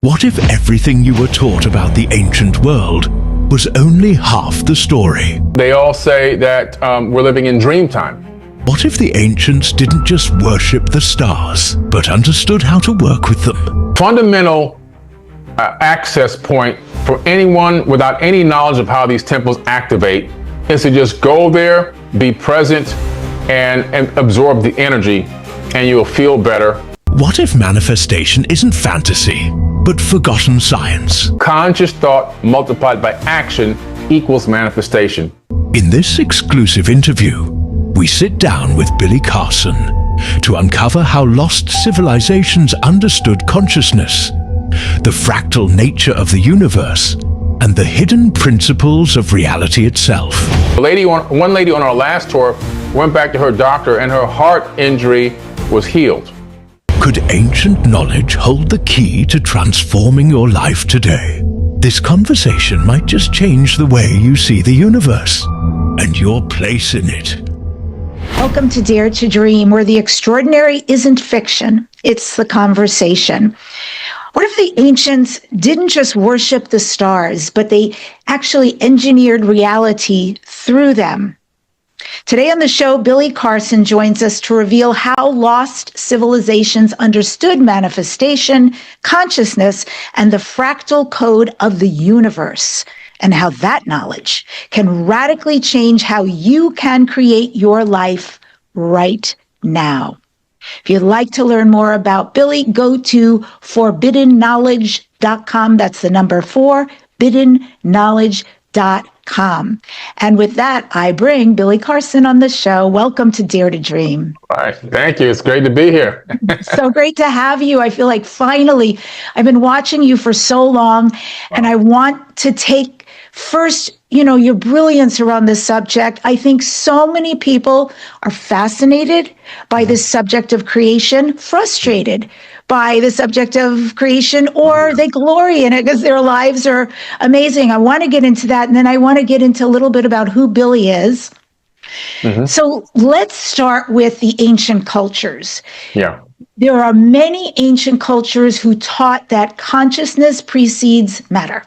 What if everything you were taught about the ancient world was only half the story? They all say that we're living in dream time. What if the ancients didn't just worship the stars, but understood how to work with them? Fundamental access point for anyone without any knowledge of how these temples activate is to just go there, be present, and absorb the energy, and you'll feel better. What if manifestation isn't fantasy, but forgotten science? Conscious thought multiplied by action equals manifestation. In this exclusive interview, we sit down with Billy Carson to uncover how lost civilizations understood consciousness, the fractal nature of the universe, and the hidden principles of reality itself. One lady on our last tour went back to her doctor and her heart injury was healed. Could ancient knowledge hold the key to transforming your life today? This conversation might just change the way you see the universe and your place in it. Welcome to Dare to Dream, where the extraordinary isn't fiction, it's the conversation. What if the ancients didn't just worship the stars, but they actually engineered reality through them? Today on the show, Billy Carson joins us to reveal how lost civilizations understood manifestation, consciousness, and the fractal code of the universe, and how that knowledge can radically change how you can create your life right now. If you'd like to learn more about Billy, go to forbiddenknowledge.com. That's the number 4, forbiddenknowledge.com. And with that, I bring Billy Carson on the show. Welcome to Dare to Dream. All right. Thank you. It's great to be here. So great to have you. I feel like finally, I've been watching you for so long, and I want to take first, your brilliance around this subject. I think so many people are fascinated by this subject of creation, frustrated by the subject of creation, or they glory in it because their lives are amazing. I want to get into that, and then I want to get into a little bit about who Billy is. So let's start with the ancient cultures. Yeah. There are many ancient cultures who taught that consciousness precedes matter.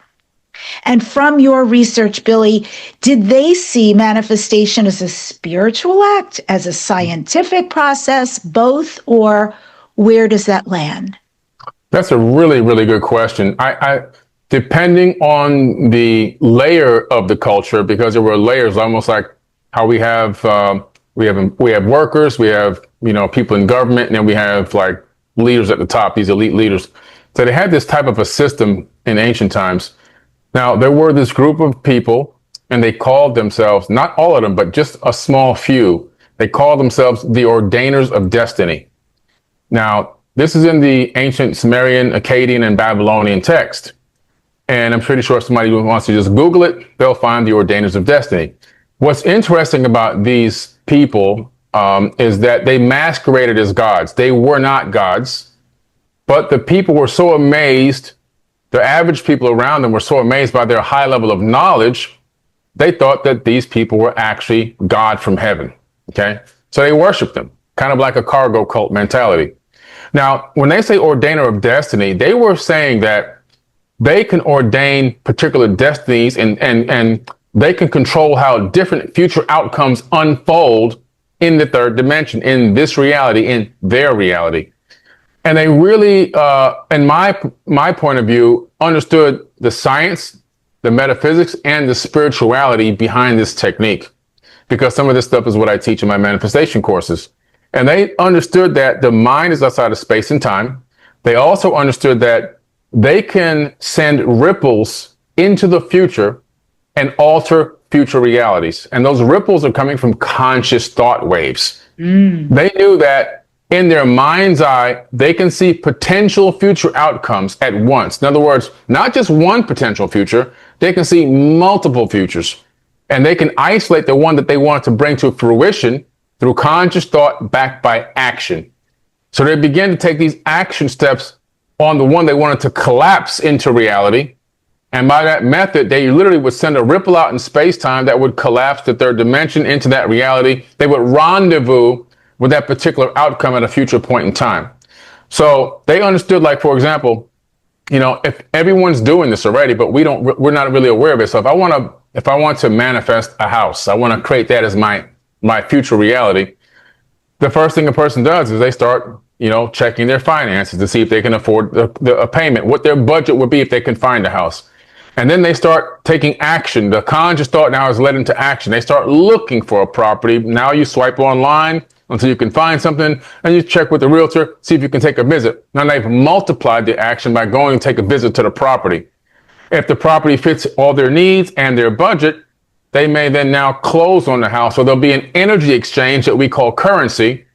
And from your research, Billy, did they see manifestation as a spiritual act, as a scientific process, both, or where does that land? That's a really, really good question. I depending on the layer of the culture, because there were layers, almost like how we have workers, we have people in government, and then we have like leaders at the top, these elite leaders. So they had this type of a system in ancient times. Now, there were this group of people, and they called themselves, not all of them, but just a small few, they called themselves the Ordainers of Destiny. Now, this is in the ancient Sumerian, Akkadian, and Babylonian text. And I'm pretty sure if somebody wants to just Google it, they'll find the Ordainers of Destiny. What's interesting about these people is that they masqueraded as gods. They were not gods, but the people were so amazed. The average people around them were so amazed by their high level of knowledge, they thought that these people were actually God from heaven, okay? So they worshiped them, kind of like a cargo cult mentality. Now, when they say Ordainer of Destiny, they were saying that they can ordain particular destinies and they can control how different future outcomes unfold in the third dimension, in this reality, in their reality. And they really, in my point of view, understood the science, the metaphysics, and the spirituality behind this technique, because some of this stuff is what I teach in my manifestation courses. And they understood that the mind is outside of space and time. They also understood that they can send ripples into the future and alter future realities. And those ripples are coming from conscious thought waves. They knew that in their mind's eye, they can see potential future outcomes at once. In other words, not just one potential future, they can see multiple futures. And they can isolate the one that they want to bring to fruition through conscious thought backed by action. So they began to take these action steps on the one they wanted to collapse into reality. And by that method, they literally would send a ripple out in space-time that would collapse the third dimension into that reality. They would rendezvous with that particular outcome at a future point in time. So they understood, like, for example, if everyone's doing this already, but we're not really aware of it. So if I want to manifest a house, I want to create that as my future reality. The first thing a person does is they start, checking their finances to see if they can afford a payment, what their budget would be if they can find a house. And then they start taking action. The conscious thought now is led into action. They start looking for a property. Now you swipe online until you can find something, and you check with the realtor, see if you can take a visit. Now they've multiplied the action by going and take a visit to the property. If the property fits all their needs and their budget, they may then now close on the house. So there'll be an energy exchange that we call currency,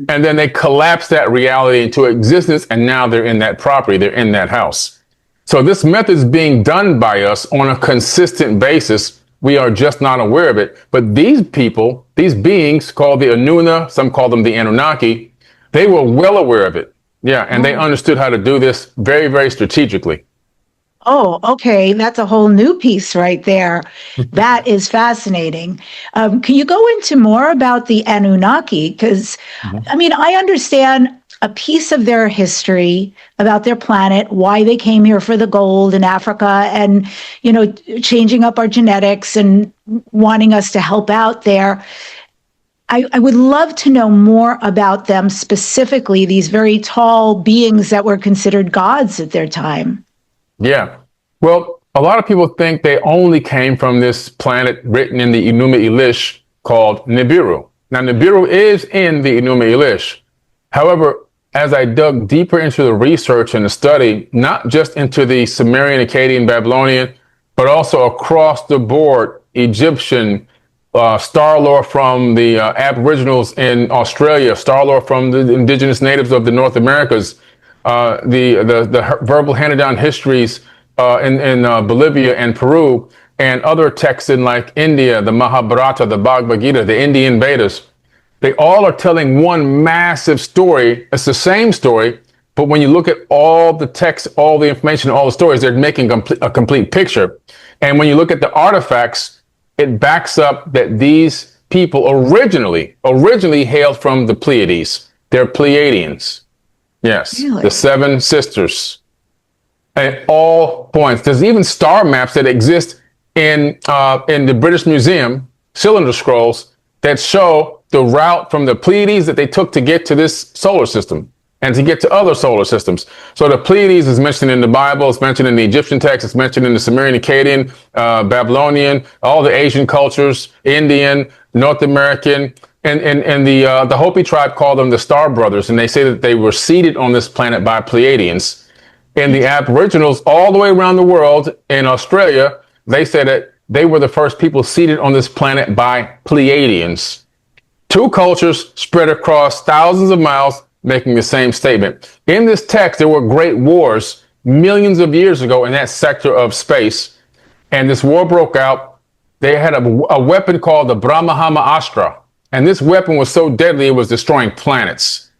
and then they collapse that reality into existence, and now they're in that property, they're in that house. So this method is being done by us on a consistent basis. We are just not aware of it. But these people, these beings called the Anuna, some call them the Anunnaki, they were well aware of it. Yeah, and they understood how to do this very, very strategically. Oh, okay. That's a whole new piece right there. That is fascinating. Can you go into more about the Anunnaki? Because, I understand a piece of their history about their planet, why they came here for the gold in Africa, and, changing up our genetics and wanting us to help out there. I would love to know more about them specifically, these very tall beings that were considered gods at their time. Yeah. Well, a lot of people think they only came from this planet written in the Enuma Elish called Nibiru. Now, Nibiru is in the Enuma Elish. However, as I dug deeper into the research and the study, not just into the Sumerian, Akkadian, Babylonian, but also across the board, Egyptian, star lore from the Aboriginals in Australia, star lore from the indigenous natives of the North Americas, the verbal handed down histories in Bolivia and Peru, and other texts in like India, the Mahabharata, the Bhagavad Gita, the Indian Vedas. They all are telling one massive story. It's the same story, but when you look at all the text, all the information, all the stories, they're making a complete picture. And when you look at the artifacts, it backs up that these people originally hailed from the Pleiades. They're Pleiadians. Yes, really? The seven sisters. At all points. There's even star maps that exist in the British Museum, cylinder scrolls, that show the route from the Pleiades that they took to get to this solar system and to get to other solar systems. So the Pleiades is mentioned in the Bible, it's mentioned in the Egyptian text, it's mentioned in the Sumerian, Akkadian, Babylonian, all the Asian cultures, Indian, North American, and the Hopi tribe called them the Star Brothers, and they say that they were seeded on this planet by Pleiadians. And the Aboriginals all the way around the world in Australia, they say that they were the first people seeded on this planet by Pleiadians. Two cultures spread across thousands of miles, making the same statement. In this text, there were great wars millions of years ago in that sector of space. And this war broke out. They had a weapon called the Brahmahama Astra. And this weapon was so deadly, it was destroying planets.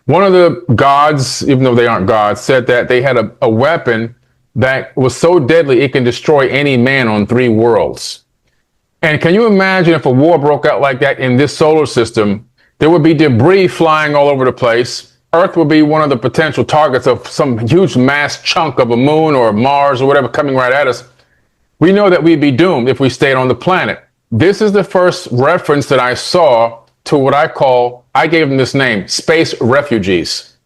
One of the gods, even though they aren't gods, said that they had a weapon that was so deadly it can destroy any man on 3 worlds. And can you imagine if a war broke out like that in this solar system? There would be debris flying all over the place. Earth would be one of the potential targets of some huge mass chunk of a moon or Mars or whatever coming right at us. We know that we'd be doomed if we stayed on the planet. This is the first reference that I saw to what I gave them this name, space refugees.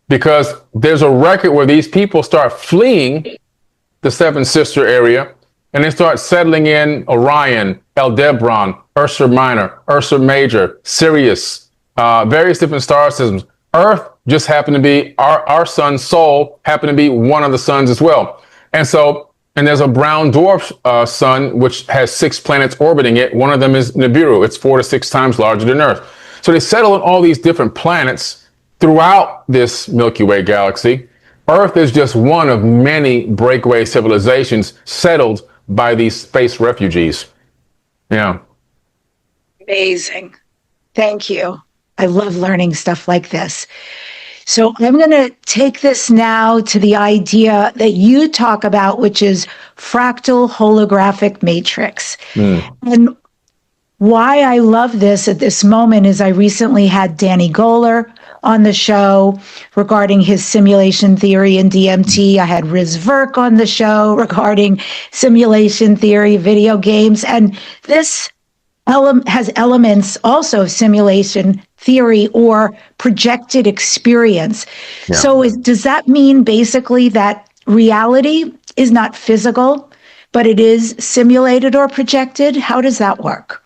Because there's a record where these people start fleeing the Seven Sister area, and they start settling in Orion, Aldebaran, Ursa Minor, Ursa Major, Sirius, various different star systems. Earth just happened to be, our sun, Sol, happened to be one of the suns as well. And there's a brown dwarf sun, which has 6 planets orbiting it. One of them is Nibiru. It's 4 to 6 times larger than Earth. So they settle on all these different planets throughout this Milky Way galaxy. Earth is just one of many breakaway civilizations settled by these space refugees. Yeah. Amazing. Thank you. I love learning stuff like this. So I'm going to take this now to the idea that you talk about, which is fractal holographic matrix. And why I love this at this moment is I recently had Danny Goler on the show regarding his simulation theory and DMT. I had Riz Verk on the show regarding simulation theory, video games, and this has elements also of simulation theory or projected experience. Yeah. So does that mean basically that reality is not physical, but it is simulated or projected? How does that work?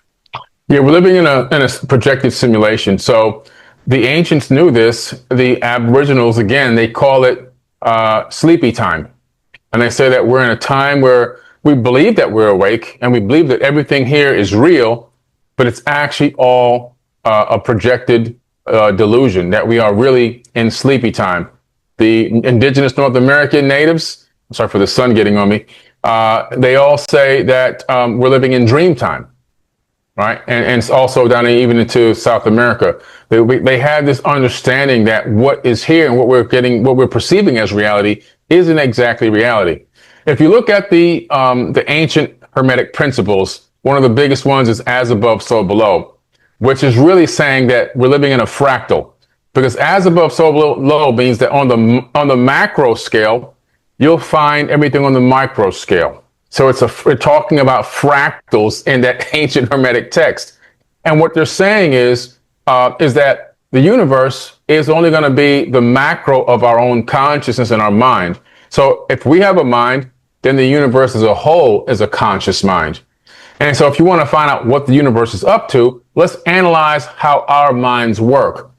Yeah, we're living in a projected simulation. So the ancients knew this. The Aboriginals, again, they call it sleepy time. And they say that we're in a time where we believe that we're awake and we believe that everything here is real, but it's actually all a projected delusion, that we are really in sleepy time. The indigenous North American natives, I'm sorry for the sun getting on me, they all say that we're living in dream time, right? And it's also down even into South America. They have this understanding that what is here and what we're perceiving as reality isn't exactly reality. If you look at the ancient Hermetic principles, one of the biggest ones is as above, so below, which is really saying that we're living in a fractal. Because as above, so below means that on the macro scale, you'll find everything on the micro scale. So we're talking about fractals in that ancient Hermetic text. And what they're saying is that the universe is only going to be the macro of our own consciousness and our mind. So if we have a mind, then the universe as a whole is a conscious mind. And so if you want to find out what the universe is up to, let's analyze how our minds work.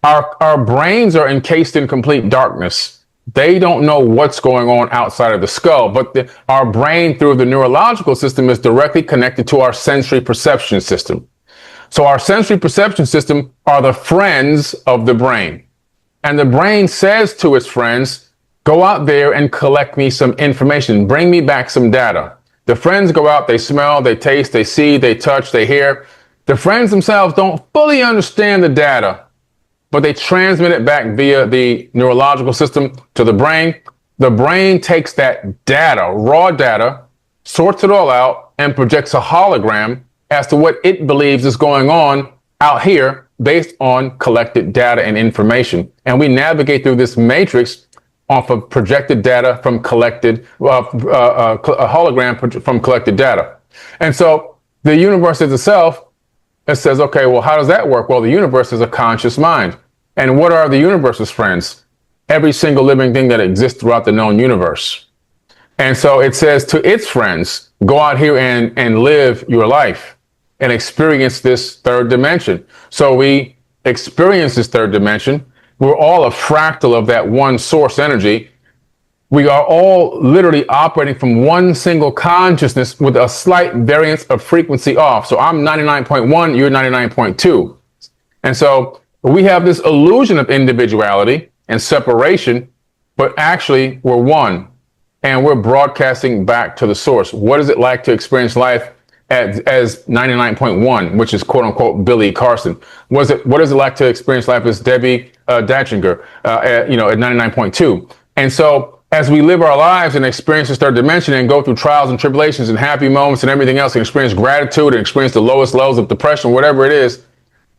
Our brains are encased in complete darkness. They don't know what's going on outside of the skull, but our brain through the neurological system is directly connected to our sensory perception system. So our sensory perception system are the friends of the brain. And the brain says to its friends, go out there and collect me some information. Bring me back some data. The friends go out, they smell, they taste, they see, they touch, they hear. The friends themselves don't fully understand the data, but they transmit it back via the neurological system to the brain. The brain takes that data, raw data, sorts it all out, and projects a hologram as to what it believes is going on out here based on collected data and information. And we navigate through this matrix off of projected data from collected, a hologram from collected data. And so the universe itself, it says, okay, well, how does that work? Well, the universe is a conscious mind. And what are the universe's friends? Every single living thing that exists throughout the known universe. And so it says to its friends, go out here and live your life and experience this third dimension. So we experience this third dimension. We're all a fractal of that one source energy. We are all literally operating from one single consciousness with a slight variance of frequency off. So I'm 99.1, you're 99.2. And so we have this illusion of individuality and separation, but actually we're one and we're broadcasting back to the source. What is it like to experience life as 99.1, which is quote unquote Billy Carson? What is it like to experience life as Debbi Dachinger, at 99.2? And so as we live our lives and experience this third dimension and go through trials and tribulations and happy moments and everything else, and experience gratitude and experience the lowest lows of depression, whatever it is,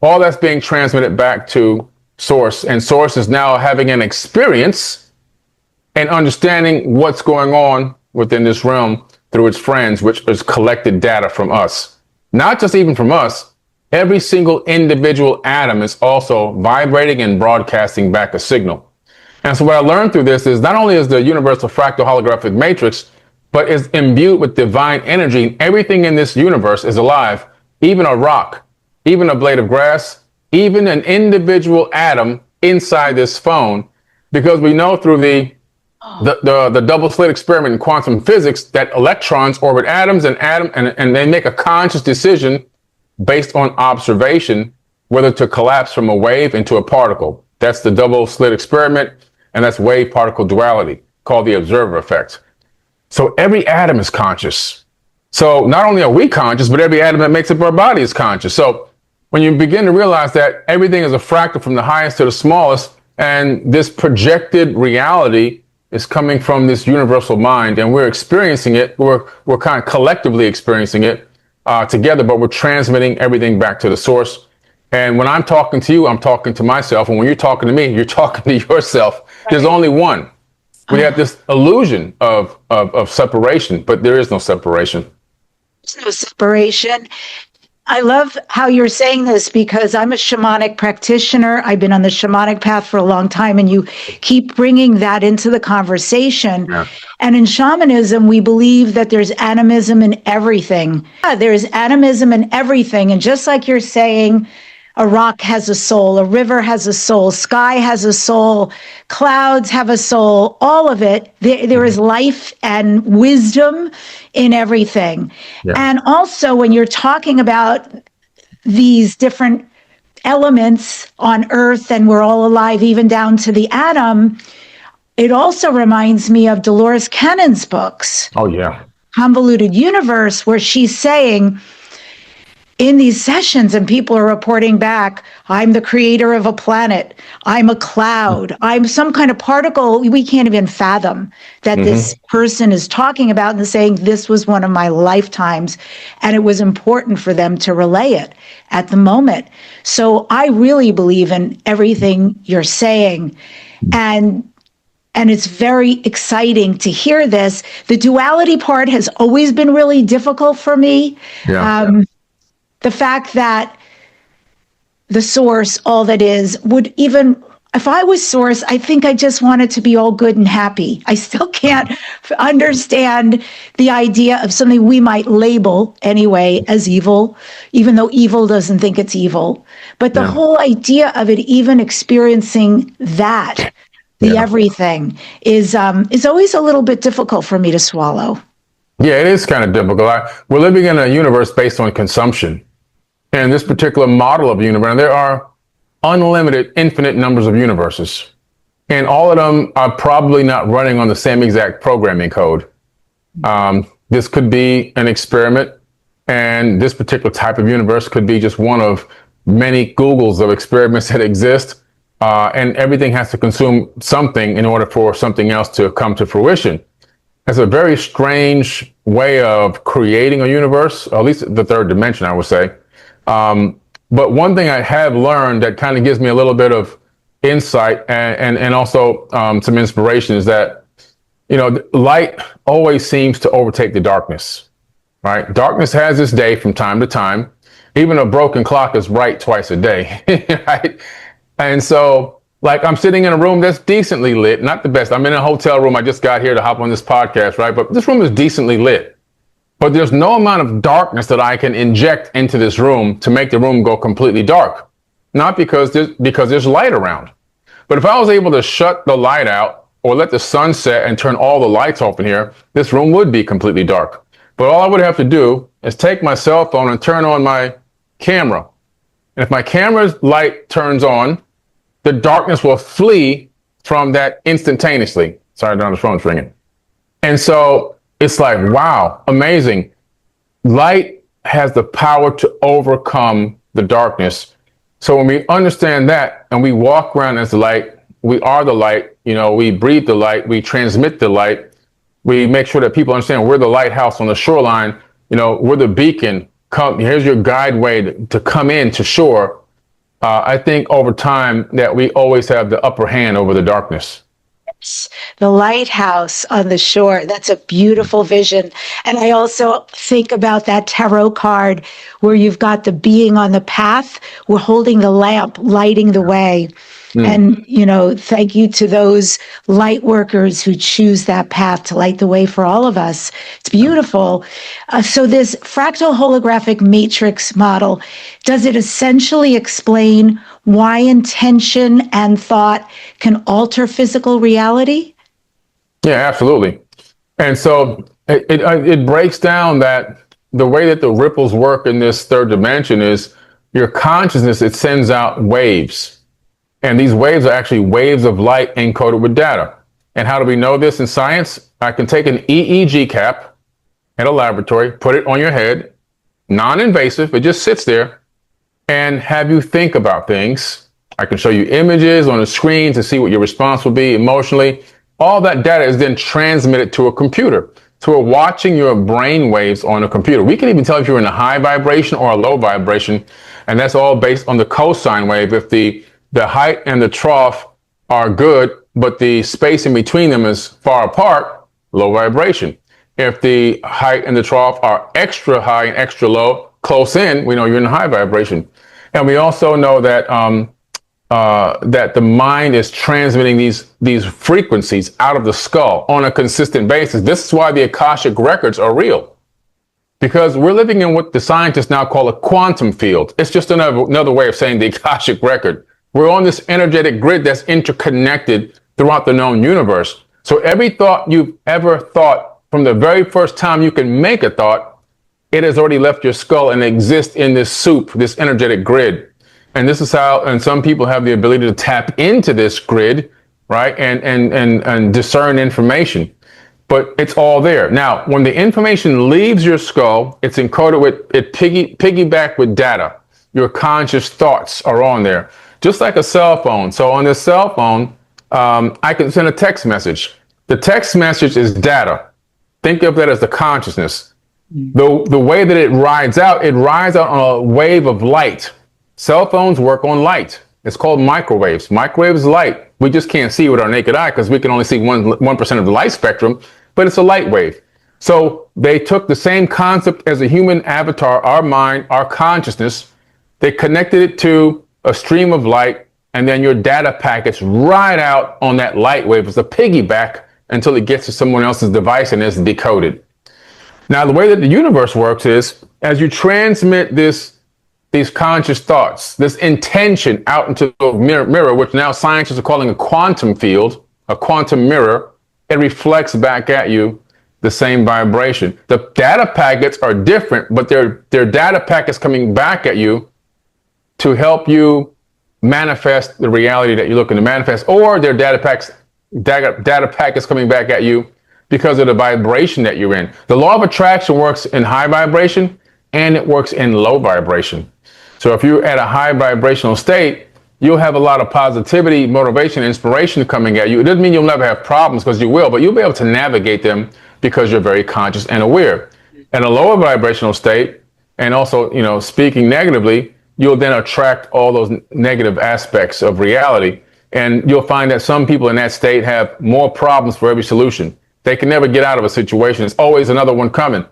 all that's being transmitted back to source. And source is now having an experience and understanding what's going on within this realm through its friends, which is collected data from us. Not just even from us, every single individual atom is also vibrating and broadcasting back a signal. And so what I learned through this is not only is the universal fractal holographic matrix, but is imbued with divine energy. Everything in this universe is alive, even a rock, even a blade of grass, even an individual atom inside this phone, because we know through the double slit experiment in quantum physics that electrons orbit atoms and they make a conscious decision based on observation whether to collapse from a wave into a particle. That's the double slit experiment, and that's wave particle duality, called the observer effect. So every atom is conscious. So not only are we conscious, but every atom that makes up our body is conscious. So when you begin to realize that everything is a fractal from the highest to the smallest, and this projected reality is coming from this universal mind, and we're experiencing it, we're kind of collectively experiencing it together, but we're transmitting everything back to the source. And when I'm talking to you, I'm talking to myself. And when you're talking to me, you're talking to yourself. Right. There's only one. We have this illusion of separation, but there is no separation. There's no separation. I love how you're saying this because I'm a shamanic practitioner. I've been on the shamanic path for a long time, and you keep bringing that into the conversation. Yeah. And in shamanism, we believe that there's animism in everything. Yeah, there's animism in everything. And just like you're saying, a rock has a soul, a river has a soul, sky has a soul, clouds have a soul, all of it. There is life and wisdom in everything. Yeah. And also when you're talking about these different elements on Earth, and we're all alive even down to the atom, it also reminds me of Dolores Cannon's books. Oh, yeah. Convoluted Universe, where she's saying, in these sessions, and people are reporting back, I'm the creator of a planet, I'm a cloud, I'm some kind of particle we can't even fathom that this person is talking about, and saying this was one of my lifetimes, and it was important for them to relay it at the moment. So I really believe in everything you're saying, and it's very exciting to hear this. The duality part has always been really difficult for me. Yeah. The fact that the source, all that is, would even, if I was source, I think I just want it to be all good and happy. I still can't understand the idea of something we might label anyway as evil, even though evil doesn't think it's evil. But the whole idea of it even experiencing that, the everything, is always a little bit difficult for me to swallow. Yeah, it is kind of difficult. We're living in a universe based on consumption. And this particular model of universe, there are unlimited, infinite numbers of universes. And all of them are probably not running on the same exact programming code. This could be an experiment, and this particular type of universe could be just one of many Googles of experiments that exist. And everything has to consume something in order for something else to come to fruition. It's a very strange way of creating a universe, or at least the third dimension, I would say. But one thing I have learned that kind of gives me a little bit of insight and also some inspiration is that, you know, light always seems to overtake the darkness, right? Darkness has its day from time to time. Even a broken clock is right twice a day, right? And so, like, I'm sitting in a room that's decently lit, not the best. I'm in a hotel room. I just got here to hop on this podcast, right? But this room is decently lit. But there's no amount of darkness that I can inject into this room to make the room go completely dark. Not because there's light around. But if I was able to shut the light out or let the sun set and turn all the lights off in here, this room would be completely dark. But all I would have to do is take my cell phone and turn on my camera. And if my camera's light turns on, the darkness will flee from that instantaneously. Sorry, the phone's ringing. And so it's like, wow, amazing. Light has the power to overcome the darkness. So when we understand that and we walk around as the light, we are the light, you know, we breathe the light, we transmit the light, we make sure that people understand we're the lighthouse on the shoreline, you know, we're the beacon. Come, here's your guide way to come in to shore. I think over time that we always have the upper hand over the darkness. The lighthouse on the shore. That's a beautiful vision. And I also think about that tarot card where you've got the being on the path. We're holding the lamp, lighting the way. And, you know, thank you to those light workers who choose that path to light the way for all of us. It's beautiful. So this fractal holographic matrix model, does it essentially explain why intention and thought can alter physical reality? Yeah, absolutely. And so it breaks down that the way that the ripples work in this third dimension is your consciousness, it sends out waves. And these waves are actually waves of light encoded with data. And how do we know this in science? I can take an EEG cap at a laboratory, put it on your head, non-invasive, it just sits there, and have you think about things. I can show you images on the screen to see what your response will be emotionally. All that data is then transmitted to a computer. So we're watching your brain waves on a computer. We can even tell if you're in a high vibration or a low vibration, and that's all based on the cosine wave. If the height and the trough are good, but the space in between them is far apart, low vibration. If the height and the trough are extra high and extra low, close in, we know you're in a high vibration. And we also know that that the mind is transmitting these frequencies out of the skull on a consistent basis. This is why the Akashic records are real, because we're living in what the scientists now call a quantum field. It's just another way of saying the Akashic record. We're on this energetic grid that's interconnected throughout the known universe. So every thought you've ever thought, from the very first time you can make a thought, it has already left your skull and exists in this soup, this energetic grid. And this is how, and some people have the ability to tap into this grid, right? And discern information, but it's all there. Now, when the information leaves your skull, it's encoded with, it piggyback with data. Your conscious thoughts are on there, just like a cell phone. So on this cell phone, I can send a text message. The text message is data. Think of that as the consciousness. The way that it rides out on a wave of light. Cell phones work on light. It's called microwaves. Microwaves is light. We just can't see with our naked eye because we can only see 1% of the light spectrum, but it's a light wave. So they took the same concept as a human avatar, our mind, our consciousness. They connected it to a stream of light, and then your data packets ride out on that light wave as a piggyback until it gets to someone else's device and is decoded. Now, the way that the universe works is, as you transmit these conscious thoughts, this intention out into the mirror, which now scientists are calling a quantum field, a quantum mirror, it reflects back at you the same vibration. The data packets are different, but they're data packets coming back at you to help you manifest the reality that you're looking to manifest, or their data packets coming back at you because of the vibration that you're in. The law of attraction works in high vibration and it works in low vibration. So if you're at a high vibrational state, you'll have a lot of positivity, motivation, inspiration coming at you. It doesn't mean you'll never have problems, because you will, but you'll be able to navigate them because you're very conscious and aware. In a lower vibrational state, and also, speaking negatively, you'll then attract all those negative aspects of reality. And you'll find that some people in that state have more problems for every solution. They can never get out of a situation. There's always another one coming.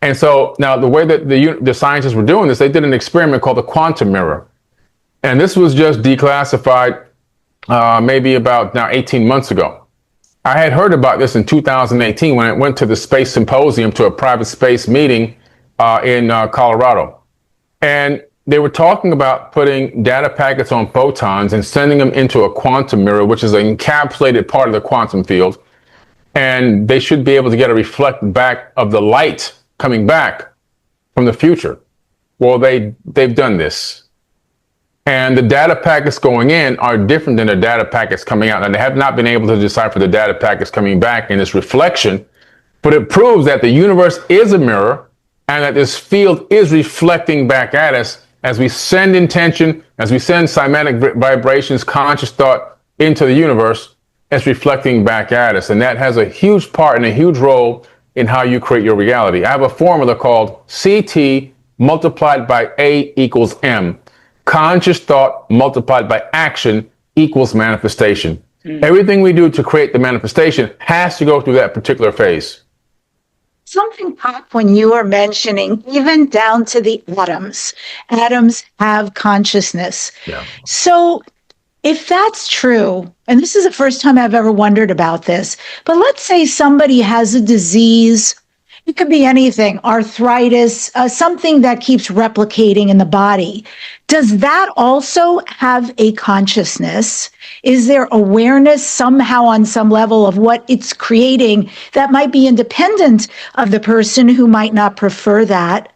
And so now the way that the scientists were doing this, they did an experiment called the quantum mirror. And this was just declassified maybe about now 18 months ago. I had heard about this in 2018 when I went to the Space Symposium, to a private space meeting in Colorado. And they were talking about putting data packets on photons and sending them into a quantum mirror, which is an encapsulated part of the quantum field. And they should be able to get a reflect back of the light coming back from the future. Well, they've done this. And the data packets going in are different than the data packets coming out. And they have not been able to decipher the data packets coming back in this reflection. But it proves that the universe is a mirror and that this field is reflecting back at us as we send intention, as we send cymatic vibrations, conscious thought into the universe. It's reflecting back at us. And that has a huge part and a huge role in how you create your reality. I have a formula called CT multiplied by A equals M. Conscious thought multiplied by action equals manifestation. Everything we do to create the manifestation has to go through that particular phase. Something popped when you were mentioning, even down to the atoms. Atoms have consciousness. Yeah. So if that's true, and this is the first time I've ever wondered about this, but let's say somebody has a disease, it could be anything, arthritis, something that keeps replicating in the body. Does that also have a consciousness? Is there awareness somehow on some level of what it's creating that might be independent of the person who might not prefer that,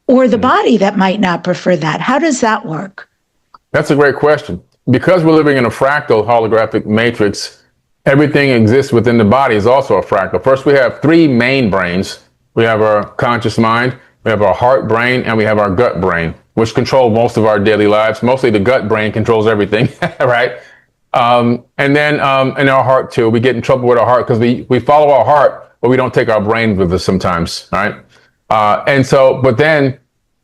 or the body that might not prefer that? How does that work? That's a great question. Because we're living in a fractal holographic matrix, everything exists within the body is also a fractal. First, we have three main brains. We have our conscious mind, we have our heart brain, and we have our gut brain, which control most of our daily lives. Mostly the gut brain controls everything, right? And then in our heart too, we get in trouble with our heart because we follow our heart but we don't take our brain with us sometimes, all right? But then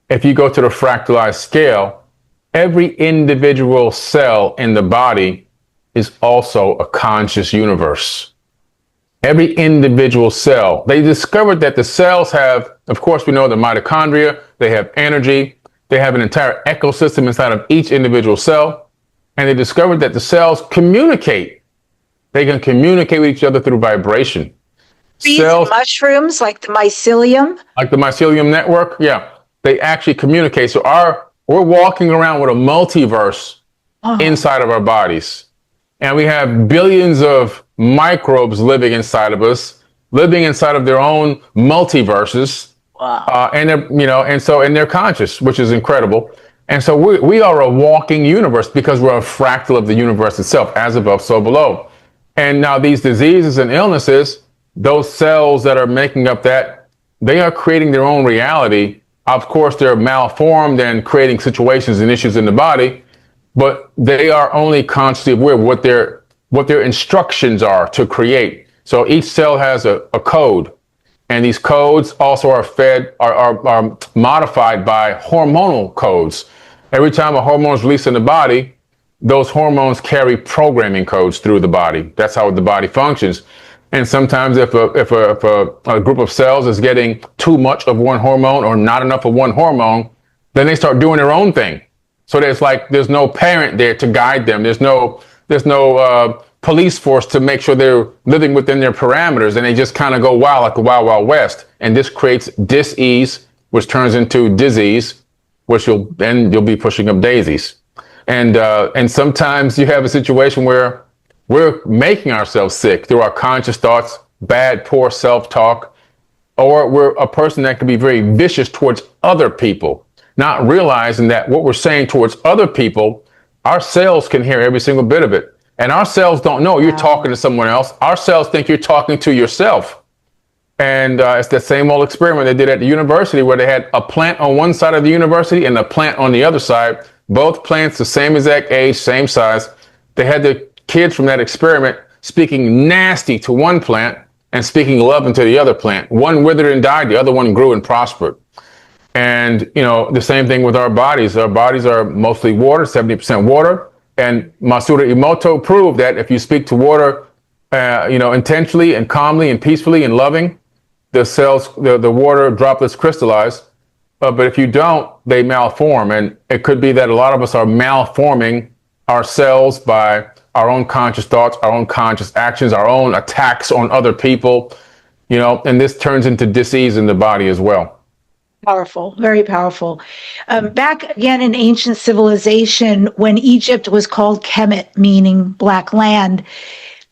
if you go to the fractalized scale, every individual cell in the body is also a conscious universe. Every individual cell. They discovered that the cells have, of course, we know the mitochondria, they have energy, they have an entire ecosystem inside of each individual cell. And they discovered that the cells communicate. They can communicate with each other through vibration. These Cells, mushrooms, like the mycelium. like the mycelium network, yeah, they actually communicate. So we're walking around with a multiverse inside of our bodies. And we have billions of microbes living inside of us, living inside of their own multiverses. Wow. And they're conscious, which is incredible. And so we are a walking universe because we're a fractal of the universe itself, as above, so below. And now these diseases and illnesses, those cells that are making up that, they are creating their own reality. Of course, they're malformed and creating situations and issues in the body, but they are only consciously aware of what their instructions are to create. So each cell has a code, and these codes also are modified by hormonal codes. Every time a hormone is released in the body, those hormones carry programming codes through the body. That's how the body functions. And sometimes if a group of cells is getting too much of one hormone or not enough of one hormone, then they start doing their own thing. So there's no parent there to guide them. There's no police force to make sure they're living within their parameters, and they just kind of go wild like the Wild Wild West. And this creates dis-ease, which turns into disease, which you'll be pushing up daisies. And sometimes you have a situation where we're making ourselves sick through our conscious thoughts, bad, poor self-talk, or we're a person that can be very vicious towards other people, not realizing that what we're saying towards other people, our cells can hear every single bit of it. And our cells don't know you're talking to someone else. Our cells think you're talking to yourself. And it's that same old experiment they did at the university where they had a plant on one side of the university and a plant on the other side. Both plants the same exact age, same size. They had the kids from that experiment speaking nasty to one plant and speaking love into the other plant. One withered and died, the other one grew and prospered. And, the same thing with our bodies. Our bodies are mostly water, 70% water. And Masaru Emoto proved that if you speak to water, intentionally and calmly and peacefully and loving, the cells, the water droplets crystallize. But if you don't, they malform. And it could be that a lot of us are malforming our cells by our own conscious thoughts, our own conscious actions, our own attacks on other people, and this turns into disease in the body as well. Powerful, very powerful. Back again in ancient civilization, when Egypt was called Kemet, meaning black land,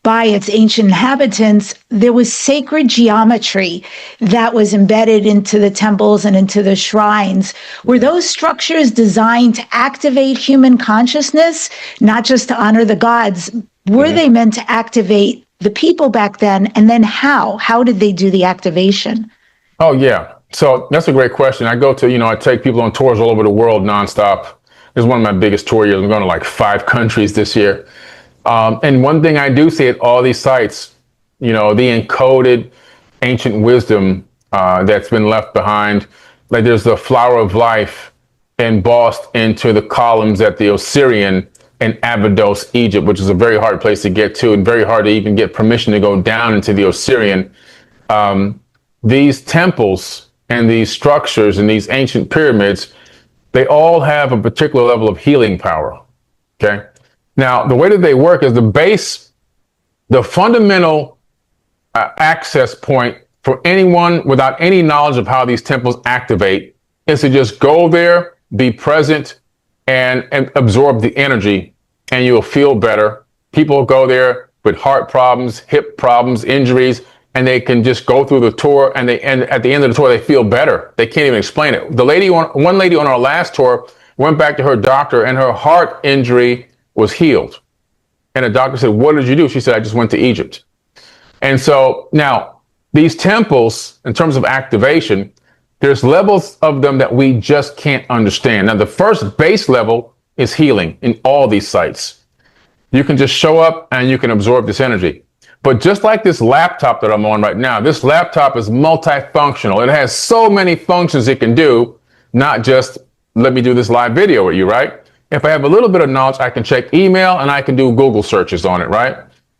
by its ancient inhabitants, there was sacred geometry that was embedded into the temples and into the shrines. Were those structures designed to activate human consciousness, not just to honor the gods? Were they meant to activate the people back then? And then how? How did they do the activation? Oh, yeah. So that's a great question. I take people on tours all over the world nonstop. This is one of my biggest tour years. I'm going to like 5 countries this year. And one thing I do see at all these sites, the encoded ancient wisdom that's been left behind. Like there's the flower of life embossed into the columns at the Osirian in Abydos, Egypt, which is a very hard place to get to and very hard to even get permission to go down into the Osirian. These temples and these structures and these ancient pyramids, they all have a particular level of healing power. Okay. Now, the way that they work is the fundamental access point for anyone without any knowledge of how these temples activate is to just go there, be present, and absorb the energy, and you'll feel better. People go there with heart problems, hip problems, injuries, and they can just go through the tour, and at the end of the tour, they feel better. They can't even explain it. One lady on our last tour went back to her doctor, and her heart injury was healed. And the doctor said, "What did you do?" She said, "I just went to Egypt." And so now these temples, in terms of activation, there's levels of them that we just can't understand. Now, the first base level is healing in all these sites. You can just show up and you can absorb this energy. But just like this laptop that I'm on right now, this laptop is multifunctional. It has so many functions it can do, not just let me do this live video with you, right? If I have a little bit of knowledge, I can check email and I can do Google searches on it, right?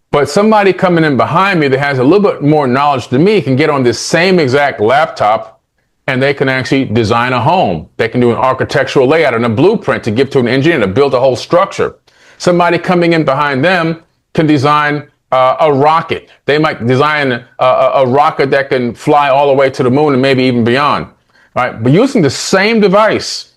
But somebody coming in behind me that has a little bit more knowledge than me can get on this same exact laptop and they can actually design a home. They can do an architectural layout and a blueprint to give to an engineer to build a whole structure. Somebody coming in behind them can design a rocket. They might design a rocket that can fly all the way to the moon and maybe even beyond, right? But using the same device,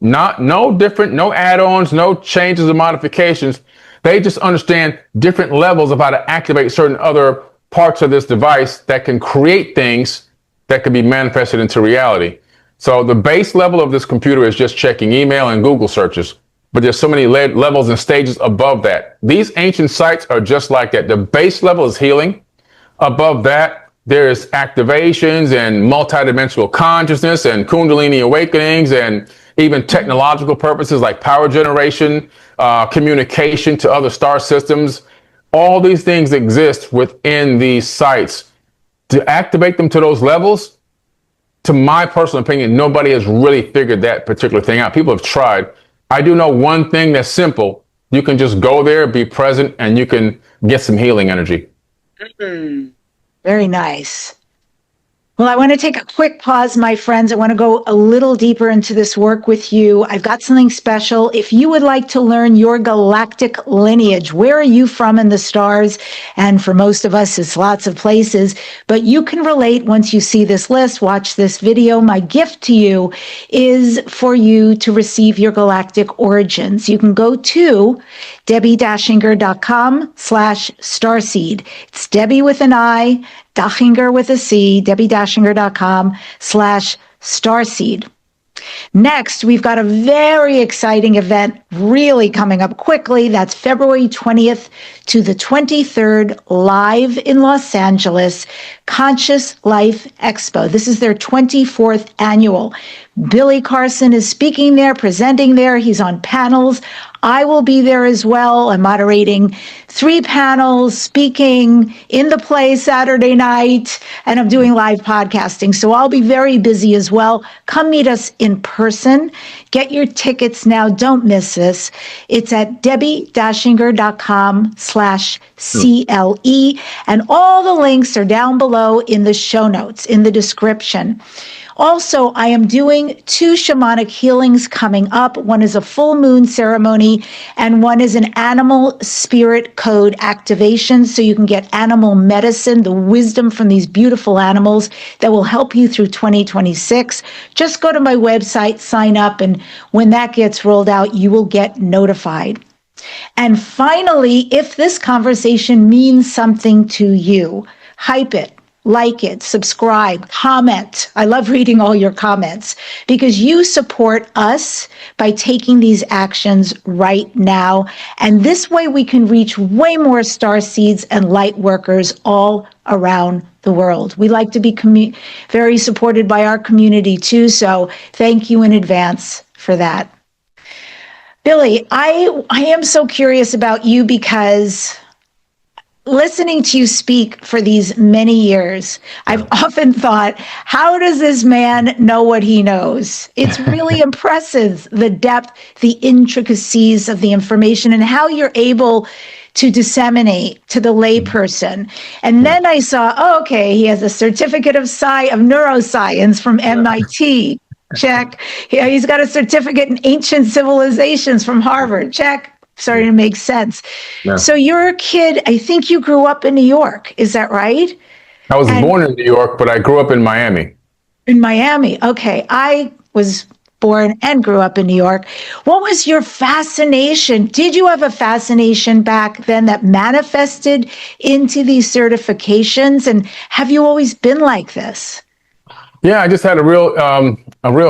no different, no add-ons, no changes or modifications. They just understand different levels of how to activate certain other parts of this device that can create things that can be manifested into reality. So the base level of this computer is just checking email and Google searches. But there's so many levels and stages above that. These ancient sites are just like that. The base level is healing. Above that, there's activations and multidimensional consciousness and Kundalini awakenings and even technological purposes like power generation, communication to other star systems. All these things exist within these sites. To activate them to those levels, to my personal opinion, nobody has really figured that particular thing out. People have tried. I do know one thing that's simple. You can just go there, be present, and you can get some healing energy. Very nice. Well, I want to take a quick pause, my friends. I want to go a little deeper into this work with you. I've got something special. If you would like to learn your galactic lineage, where are you from in the stars? And for most of us, it's lots of places, but you can relate once you see this list, watch this video. My gift to you is for you to receive your galactic origins. You can go to DebbiDachinger.com/starseed. It's Debbie with an I, Dachinger with a C, DebbiDachinger.com/starseed. Next, we've got a very exciting event really coming up quickly. That's February 20th to the 23rd, live in Los Angeles, Conscious Life Expo. This is their 24th annual. Billy Carson is speaking there, presenting there. He's on panels. I will be there as well. I'm moderating 3 panels, speaking in the play Saturday night, and I'm doing live podcasting. So I'll be very busy as well. Come meet us in person. Get your tickets now. Don't miss this. It's at DebbiDachinger.com/CLE, and all the links are down below in the show notes, in the description. Also, I am doing 2 shamanic healings coming up. One is a full moon ceremony, and one is an animal spirit code activation, so you can get animal medicine, the wisdom from these beautiful animals that will help you through 2026. Just go to my website, sign up, and when that gets rolled out, you will get notified. And finally, if this conversation means something to you, hype it. Like it, subscribe, comment. I love reading all your comments because you support us by taking these actions right now. And this way we can reach way more star seeds and light workers all around the world. We like to be very supported by our community too. So thank you in advance for that. Billy, I am so curious about you because listening to you speak for these many years, I've often thought, how does this man know what he knows? It's really impressive, the depth, the intricacies of the information, and how you're able to disseminate to the layperson. And then I saw, oh, okay, he has a certificate of neuroscience from MIT. Check. Yeah, he's got a certificate in ancient civilizations from Harvard. Check. Starting to make sense. Yeah. So you're a kid, I think you grew up in New York, is that right? I was born in New York, but I grew up in Miami. In Miami, okay. I was born and grew up in New York. What was your fascination? Did you have a fascination back then that manifested into these certifications? And have you always been like this? Yeah, I just had a real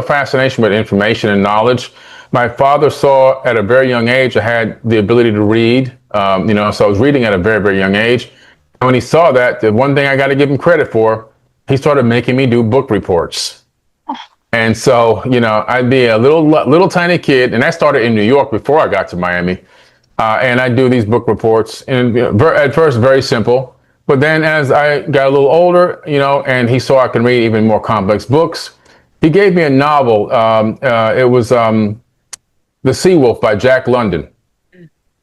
fascination with information and knowledge. My father saw at a very young age I had the ability to read, so I was reading at a very, very young age. And when he saw that, the one thing I got to give him credit for, he started making me do book reports. And so, I'd be a little tiny kid, and I started in New York before I got to Miami. And I'd do these book reports, and at first very simple. But then as I got a little older, and he saw I could read even more complex books, he gave me a novel. It was The Sea Wolf by Jack London.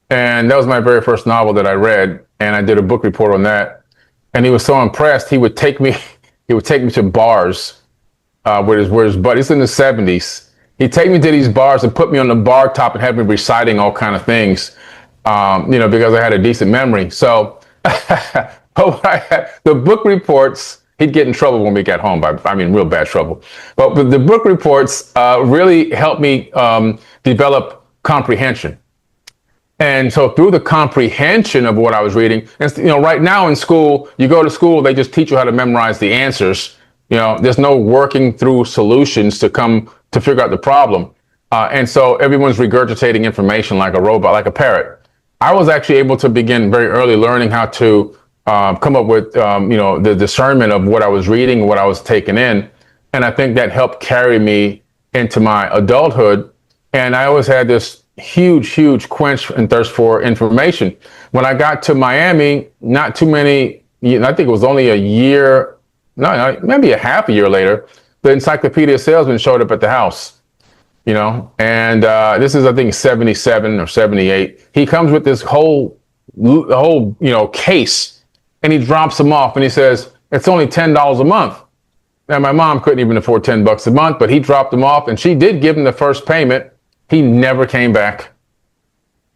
And that was my very first novel that I read. And I did a book report on that. And he was so impressed, he would take me to bars with his buddies in the 70s. He'd take me to these bars and put me on the bar top and have me reciting all kind of things, because I had a decent memory. So the book reports, he'd get in trouble when we got home. I mean, real bad trouble. But the book reports really helped me develop comprehension. And so through the comprehension of what I was reading, and right now in school, you go to school, they just teach you how to memorize the answers. There's no working through solutions to figure out the problem. And so everyone's regurgitating information like a robot, like a parrot. I was actually able to begin very early learning how to come up with, the discernment of what I was reading and what I was taking in. And I think that helped carry me into my adulthood. And I always had this huge quench and thirst for information. When I got to Miami, not too many, I think it was only a year, no, maybe a half a year later, the encyclopedia salesman showed up at the house, and this is, I think, 77 or 78. He comes with this whole case, and he drops them off, and he says, it's only $10 a month. Now, my mom couldn't even afford $10 a month, but he dropped them off, and she did give him the first payment. He never came back.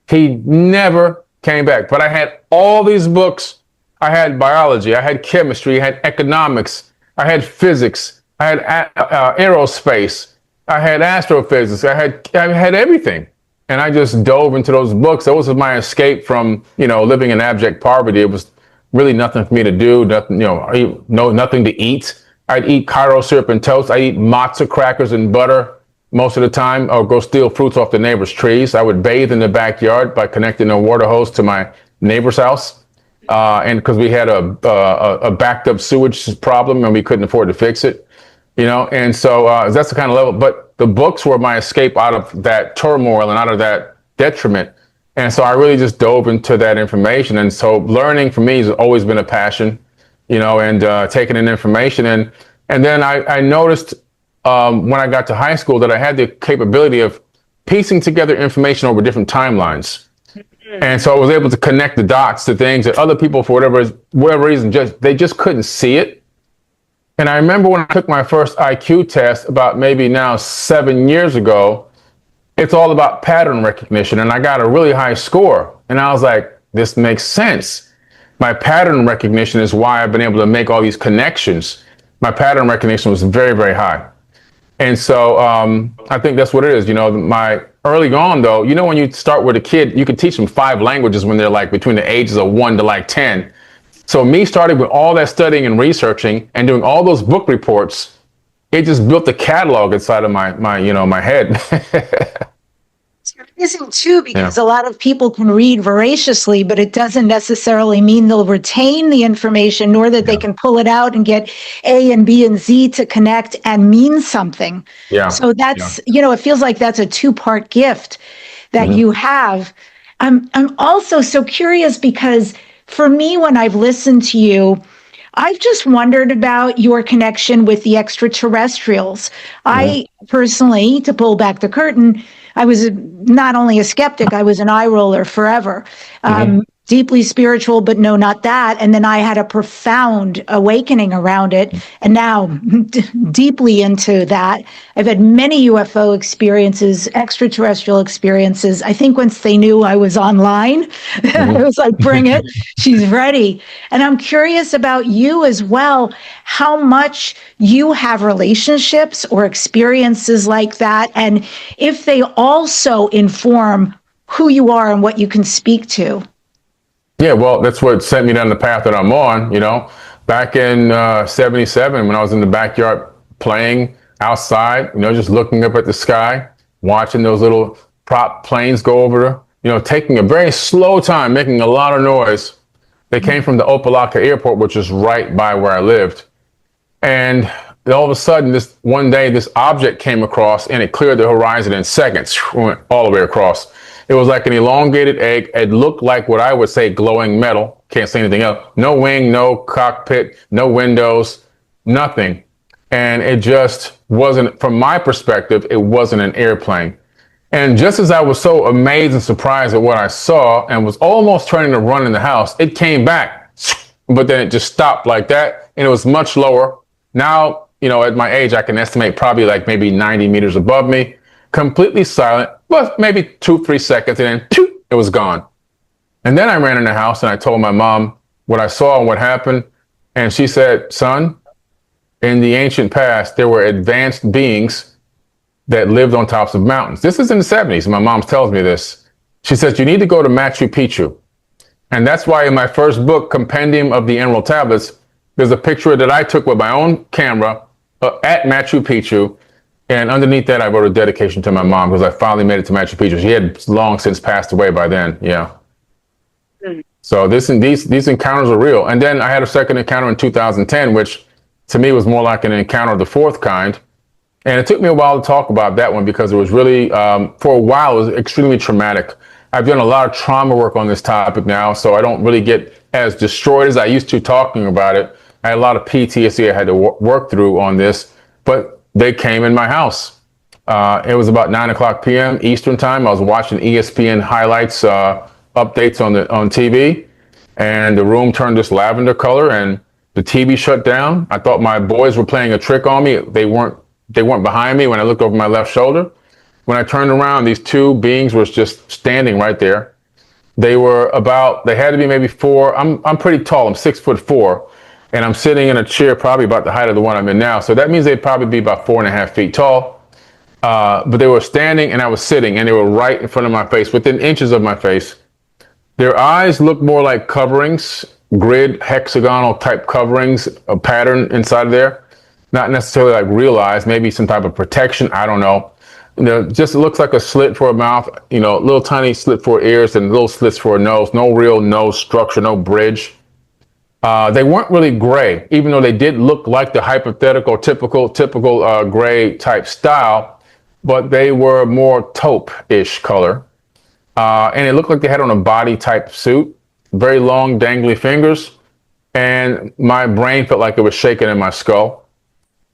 But I had all these books. I had biology, I had chemistry, I had economics, I had physics, I had aerospace, I had astrophysics, I had everything. And I just dove into those books. That was my escape from, living in abject poverty. It was really nothing for me to do, nothing to eat. I'd eat Cairo syrup and toast. I'd eat matzo crackers and butter most of the time, or go steal fruits off the neighbor's trees. I would bathe in the backyard by connecting a water hose to my neighbor's house. And because we had a backed up sewage problem and we couldn't afford to fix it, and so that's the kind of level. But the books were my escape out of that turmoil and out of that detriment. And so I really just dove into that information. And so learning for me has always been a passion, and taking in information. And then I noticed when I got to high school that I had the capability of piecing together information over different timelines. And so I was able to connect the dots to things that other people, for whatever reason, they just couldn't see it. And I remember when I took my first IQ test about maybe now 7 years ago, it's all about pattern recognition. And I got a really high score. And I was like, this makes sense. My pattern recognition is why I've been able to make all these connections. My pattern recognition was very, very high. And so I think that's what it is. My early on, though, when you start with a kid, you can teach them 5 languages when they're like between the ages of 1 to 10. So me starting with all that studying and researching and doing all those book reports, it just built a catalog inside of my head. It's amazing too, because a lot of people can read voraciously, but it doesn't necessarily mean they'll retain the information, nor that they can pull it out and get A and B and Z to connect and mean something. Yeah. So that's, it feels like that's a 2-part gift that you have. I'm also so curious because for me, when I've listened to you, I've just wondered about your connection with the extraterrestrials. I personally, to pull back the curtain, I was not only a skeptic, I was an eye roller forever. Deeply spiritual, but no, not that. And then I had a profound awakening around it. And now deeply into that. I've had many UFO experiences, extraterrestrial experiences. I think once they knew I was online, I was like, bring it, she's ready. And I'm curious about you as well, how much you have relationships or experiences like that. And if they also inform who you are and what you can speak to. Yeah, well, that's what sent me down the path that I'm on, back in 77, when I was in the backyard playing outside, just looking up at the sky, watching those little prop planes go over, taking a very slow time, making a lot of noise. They came from the Opelika airport, which is right by where I lived. And all of a sudden, one day, this object came across and it cleared the horizon in seconds, went all the way across. It was like an elongated egg. It looked like what I would say glowing metal. Can't say anything else. No wing, no cockpit, no windows, nothing. And it just wasn't, from my perspective, it wasn't an airplane. And just as I was so amazed and surprised at what I saw and was almost turning to run in the house, it came back, but then it just stopped like that. And it was much lower. Now, you know, at my age, I can estimate probably like maybe 90 meters above me, completely silent, but maybe 2-3 seconds, and then it was gone. And then I ran in the house and I told my mom what I saw and what happened. And she said, son, in the ancient past, there were advanced beings that lived on tops of mountains. This is in the 70s. My mom tells me this. She says, you need to go to Machu Picchu. And that's why in my first book, Compendium of the Emerald Tablets, there's a picture that I took with my own camera at Machu Picchu. And underneath that, I wrote a dedication to my mom because I finally made it to Machu Picchu. She had long since passed away by then. Yeah. So these encounters are real. And then I had a second encounter in 2010, which to me was more like an encounter of the fourth kind. And it took me a while to talk about that one because it was really, for a while, it was extremely traumatic. I've done a lot of trauma work on this topic now, so I don't really get as destroyed as I used to talking about it. I had a lot of PTSD I had to work through on this, but they came in my house. It was about 9:00 p.m. Eastern time. I was watching ESPN highlights, updates on TV, and the room turned this lavender color and the TV shut down. I thought my boys were playing a trick on me. They weren't behind me when I looked over my left shoulder. When I turned around, these two beings were just standing right there. They had to be maybe 4. I'm pretty tall. I'm 6'4", and I'm sitting in a chair probably about the height of the one I'm in now. So that means they'd probably be about 4.5 feet tall. But they were standing and I was sitting, and they were right in front of my face, within inches of my face. Their eyes looked more like coverings, grid hexagonal type coverings, a pattern inside of there. Not necessarily like real eyes, maybe some type of protection. I don't know. You know, just looks like a slit for a mouth, you know, little tiny slit for ears and little slits for a nose. No real nose structure, no bridge. They weren't really gray, even though they did look like the hypothetical, typical gray type style, but they were more taupe-ish color. And it looked like they had on a body type suit, very long dangly fingers. And my brain felt like it was shaking in my skull.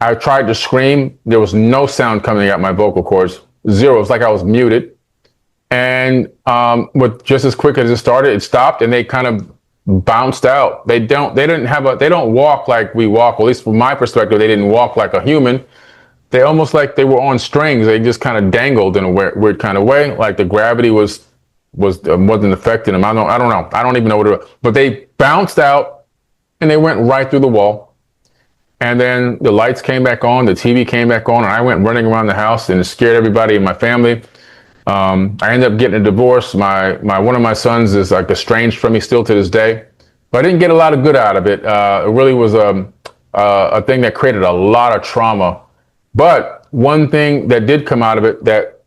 I tried to scream. There was no sound coming out my vocal cords. Zero. It was like I was muted. And with just as quick as it started, it stopped and they kind of bounced out. They don't walk like we walk. Or at least from my perspective, they didn't walk like a human. They almost like they were on strings. They just kind of dangled in a weird kind of way. Like the gravity wasn't affecting them. I don't know. I don't even know what it was. But they bounced out and they went right through the wall. And then the lights came back on, the TV came back on, and I went running around the house and it scared everybody in my family. I ended up getting a divorce. One of my sons is like estranged from me still to this day, but I didn't get a lot of good out of it. It really was a thing that created a lot of trauma. But one thing that did come out of it that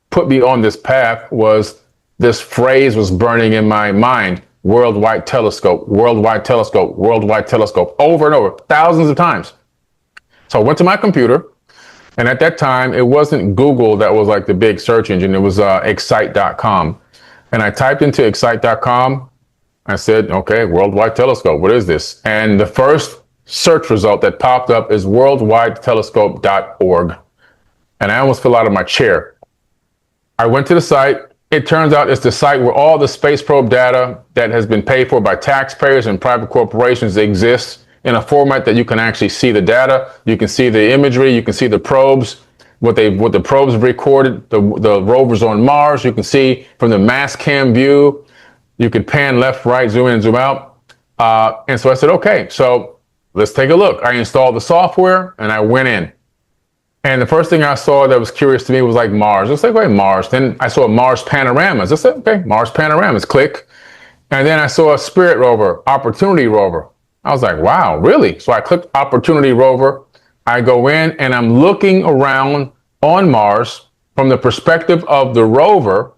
put me on this path was this phrase was burning in my mind: worldwide telescope, worldwide telescope, worldwide telescope, over and over, thousands of times. So I went to my computer, and at that time, it wasn't Google that was like the big search engine. It was excite.com. And I typed into excite.com. I said, okay, worldwide telescope, what is this? And the first search result that popped up is worldwidetelescope.org. And I almost fell out of my chair. I went to the site. It turns out it's the site where all the space probe data that has been paid for by taxpayers and private corporations exists in a format that you can actually see the data. You can see the imagery. You can see the probes, what the probes have recorded, the rovers on Mars. You can see from the mass cam view. You can pan left, right, zoom in and zoom out. And so I said, okay, so let's take a look. I installed the software and I went in. And the first thing I saw that was curious to me was like Mars. I was like, okay, Mars. Then I saw Mars panoramas. I said, okay, Mars panoramas, click. And then I saw a Spirit rover, Opportunity rover. I was like, wow, really? So I clicked Opportunity rover. I go in and I'm looking around on Mars from the perspective of the rover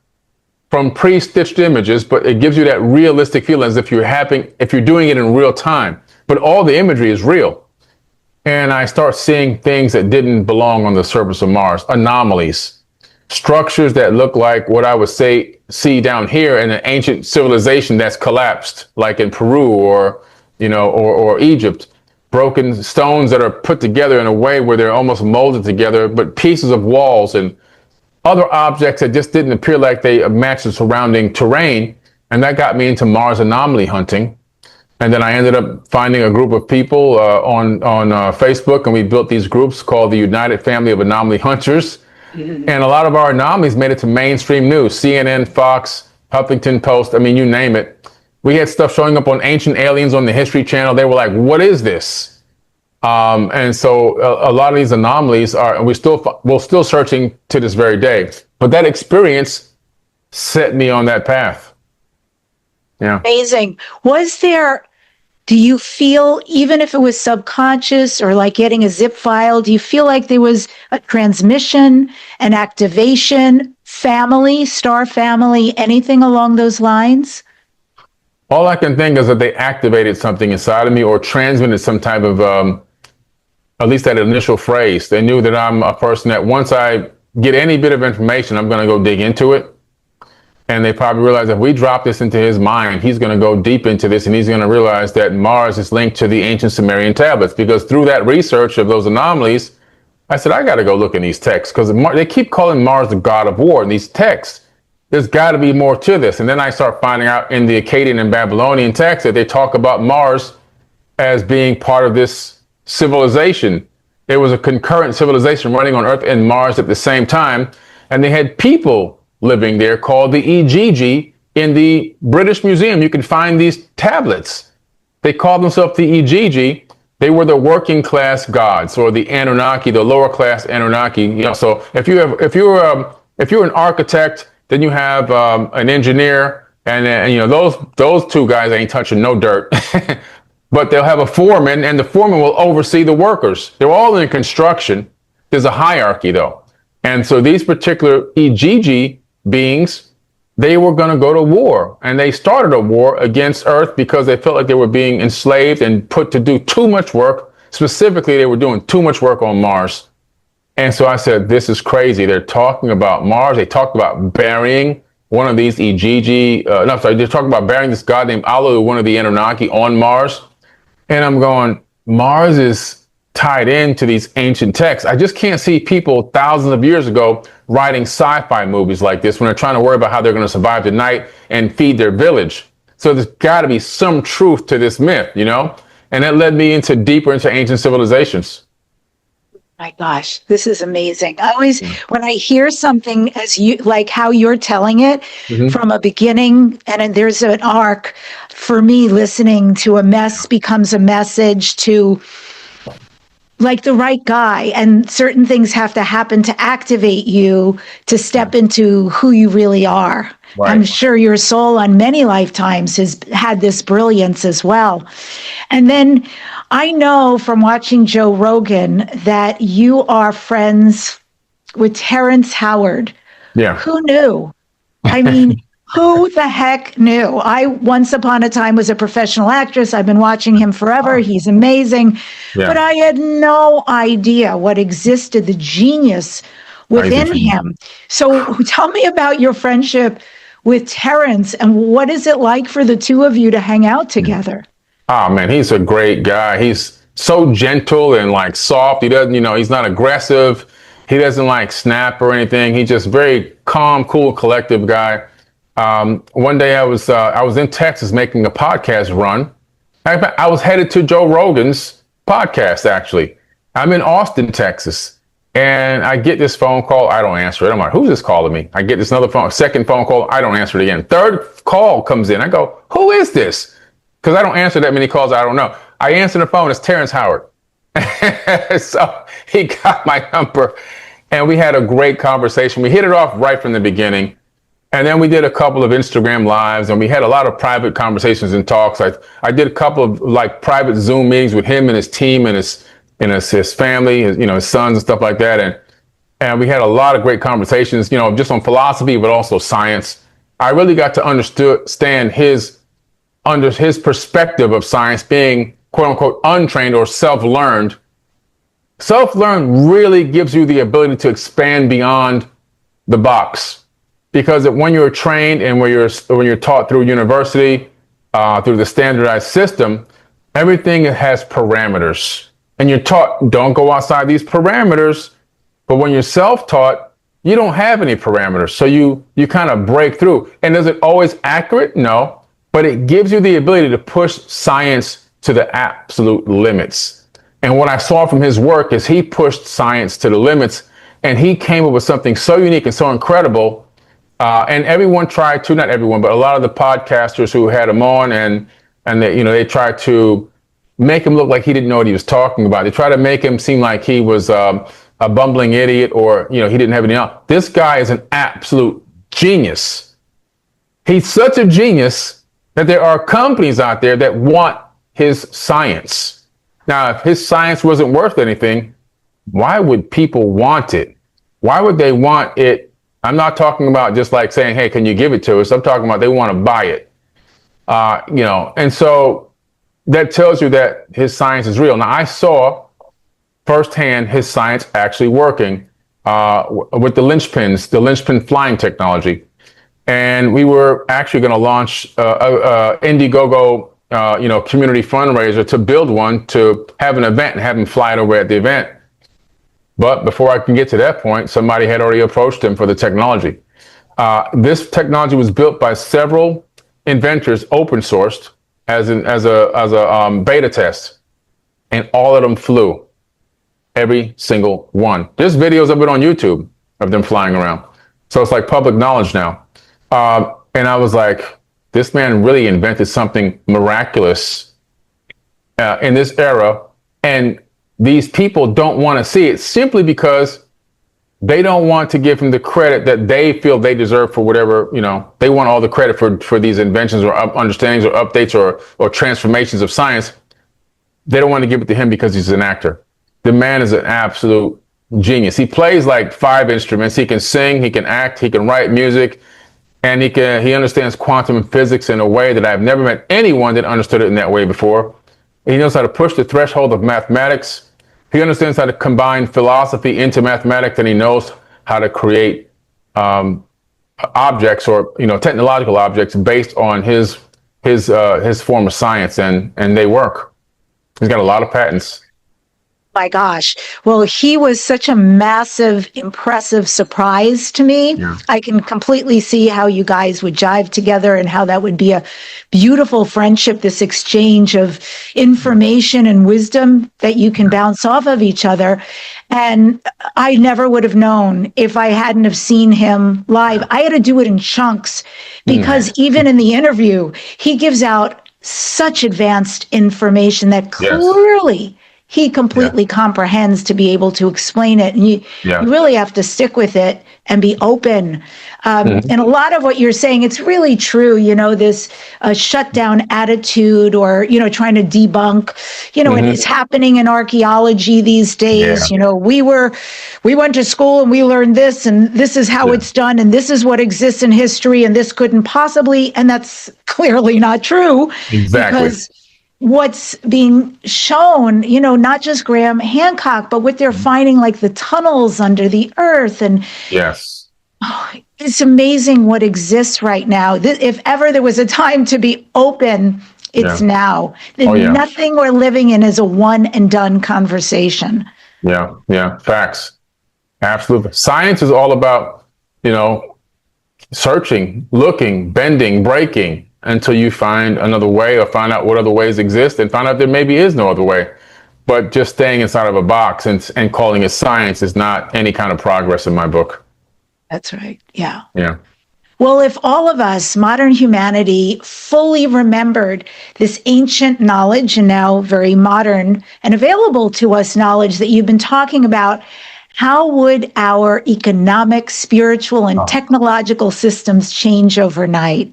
from pre-stitched images, but it gives you that realistic feeling as if you're doing it in real time. But all the imagery is real. And I start seeing things that didn't belong on the surface of Mars, anomalies. structures that look like what I would see down here in an ancient civilization that's collapsed, like in Peru or, or Egypt. Broken stones that are put together in a way where they're almost molded together, but pieces of walls and other objects that just didn't appear like they matched the surrounding terrain. And that got me into Mars anomaly hunting. And then I ended up finding a group of people on Facebook, and we built these groups called the United Family of Anomaly Hunters. And a lot of our anomalies made it to mainstream news, CNN, Fox, Huffington Post, I mean, you name it. We had stuff showing up on Ancient Aliens on the History Channel. They were like, what is this? And so a lot of these anomalies are, and we're still searching to this very day. But that experience set me on that path. Yeah. Amazing. Do you feel, even if it was subconscious or like getting a zip file, do you feel like there was a transmission, an activation, family, star family, anything along those lines? All I can think is that they activated something inside of me or transmitted some type of, at least that initial phrase. They knew that I'm a person that once I get any bit of information, I'm going to go dig into it. And they probably realized if we drop this into his mind, he's going to go deep into this, and he's going to realize that Mars is linked to the ancient Sumerian tablets. Because through that research of those anomalies, I said, I got to go look in these texts, because they keep calling Mars the god of war in these texts. There's got to be more to this. And then I start finding out in the Akkadian and Babylonian texts that they talk about Mars as being part of this civilization. It was a concurrent civilization running on Earth and Mars at the same time. And they had people living there called the Ijiji. In the British Museum, you can find these tablets. They called themselves the Ijiji. They were the working class gods, or the Anunnaki, the lower class Anunnaki. So if you're an architect, then you have an engineer, and those two guys ain't touching no dirt. But they'll have a foreman, and the foreman will oversee the workers. They're all in construction. There's a hierarchy, though. And so these particular Ijiji beings, they were going to go to war. And they started a war against Earth because they felt like they were being enslaved and put to do too much work. Specifically, they were doing too much work on Mars. And so I said, this is crazy. They're talking about Mars. They talked about burying one of these Ijiji. They're talking about burying this god named Alu, one of the Anunnaki, on Mars. And I'm going, Mars is tied into these ancient texts. I just can't see people thousands of years ago writing sci-fi movies like this when they're trying to worry about how they're going to survive the night and feed their village. So there's got to be some truth to this myth, And that led me deeper into ancient civilizations. My gosh, this is amazing. I always, when I hear something like how you're telling it from a beginning, and there's an arc for me, listening to a mess becomes a message to like the right guy, and certain things have to happen to activate you to step into who you really are. Right. I'm sure your soul on many lifetimes has had this brilliance as well. And then I know from watching Joe Rogan that you are friends with Terrence Howard. Yeah. Who knew? I mean, who the heck knew? I once upon a time was a professional actress. I've been watching him forever. He's amazing. Yeah. But I had no idea what existed, the genius within him. So tell me about your friendship with Terrence, and what is it like for the two of you to hang out together? Oh man, he's a great guy. He's so gentle and like soft. He doesn't, he's not aggressive. He doesn't like snap or anything. He's just very calm, cool, collective guy. One day I was in Texas making a podcast run. I was headed to Joe Rogan's podcast, actually. I'm in Austin, Texas. And I get this phone call. I don't answer it. I'm like, who's this calling me? I get this second phone call. I don't answer it again. Third call comes in. I go, who is this? Because I don't answer that many calls. I don't know. I answer the phone. It's Terrence Howard. So he got my number and we had a great conversation. We hit it off right from the beginning. And then we did a couple of Instagram lives, and we had a lot of private conversations and talks. I did a couple of like private Zoom meetings with him and his team and his family, his sons and stuff like that. And we had a lot of great conversations, just on philosophy, but also science. I really got to understand his perspective of science being quote unquote untrained or self-learned. Self-learned really gives you the ability to expand beyond the box, because when you're trained and when you're taught through university, through the standardized system, everything has parameters, and you're taught don't go outside these parameters. But when you're self-taught, you don't have any parameters, so you kind of break through. And is it always accurate? No, but it gives you the ability to push science to the absolute limits. And what I saw from his work is he pushed science to the limits, and he came up with something so unique and so incredible. And everyone tried to, not everyone, but a lot of the podcasters who had him on, and they tried to make him look like he didn't know what he was talking about. They tried to make him seem like he was a bumbling idiot, or he didn't have any knowledge. This guy is an absolute genius. He's such a genius that there are companies out there that want his science. Now, if his science wasn't worth anything, why would people want it? Why would they want it? I'm not talking about just like saying, hey, can you give it to us? I'm talking about they want to buy it. And so that tells you that his science is real. Now, I saw firsthand his science actually working with the linchpin flying technology. And we were actually going to launch a Indiegogo, community fundraiser to build one, to have an event and have him fly it over at the event. But before I can get to that point, somebody had already approached him for the technology. This technology was built by several inventors, open sourced as a beta test, and all of them flew. Every single one. There's videos of it on YouTube of them flying around. So it's like public knowledge now. And I was like, this man really invented something miraculous in this era. And these people don't want to see it simply because they don't want to give him the credit that they feel they deserve for whatever, they want all the credit for these inventions or understandings or updates or transformations of science. They don't want to give it to him because he's an actor. The man is an absolute genius. He plays like 5 instruments. He can sing, he can act, he can write music, and he understands quantum physics in a way that I've never met anyone that understood it in that way before. He knows how to push the threshold of mathematics. He understands how to combine philosophy into mathematics, and he knows how to create objects or technological objects based on his form of science, and they work. He's got a lot of patents. My gosh. Well, he was such a massive, impressive surprise to me. Yeah. I can completely see how you guys would jive together and how that would be a beautiful friendship, this exchange of information and wisdom that you can bounce off of each other. And I never would have known if I hadn't have seen him live. I had to do it in chunks because even in the interview, he gives out such advanced information that clearly he completely comprehends to be able to explain it. And you really have to stick with it and be open. And a lot of what you're saying, it's really true, this shutdown attitude or, trying to debunk, and it's happening in archaeology these days. Yeah. We went to school and we learned this, and this is how it's done, and this is what exists in history, and this couldn't possibly, and that's clearly not true. Exactly. Because what's being shown, not just Graham Hancock, but what they're finding, like the tunnels under the earth. And it's amazing what exists right now. If ever there was a time to be open, it's now. Nothing we're living in is a one and done conversation. Yeah. Facts. Absolutely. Science is all about, searching, looking, bending, breaking, until you find another way or find out what other ways exist and find out there maybe is no other way. But just staying inside of a box and calling it science is not any kind of progress in my book. That's right. Yeah. Yeah. Well, if all of us, modern humanity, fully remembered this ancient knowledge and now very modern and available to us knowledge that you've been talking about, how would our economic, spiritual, and technological systems change overnight?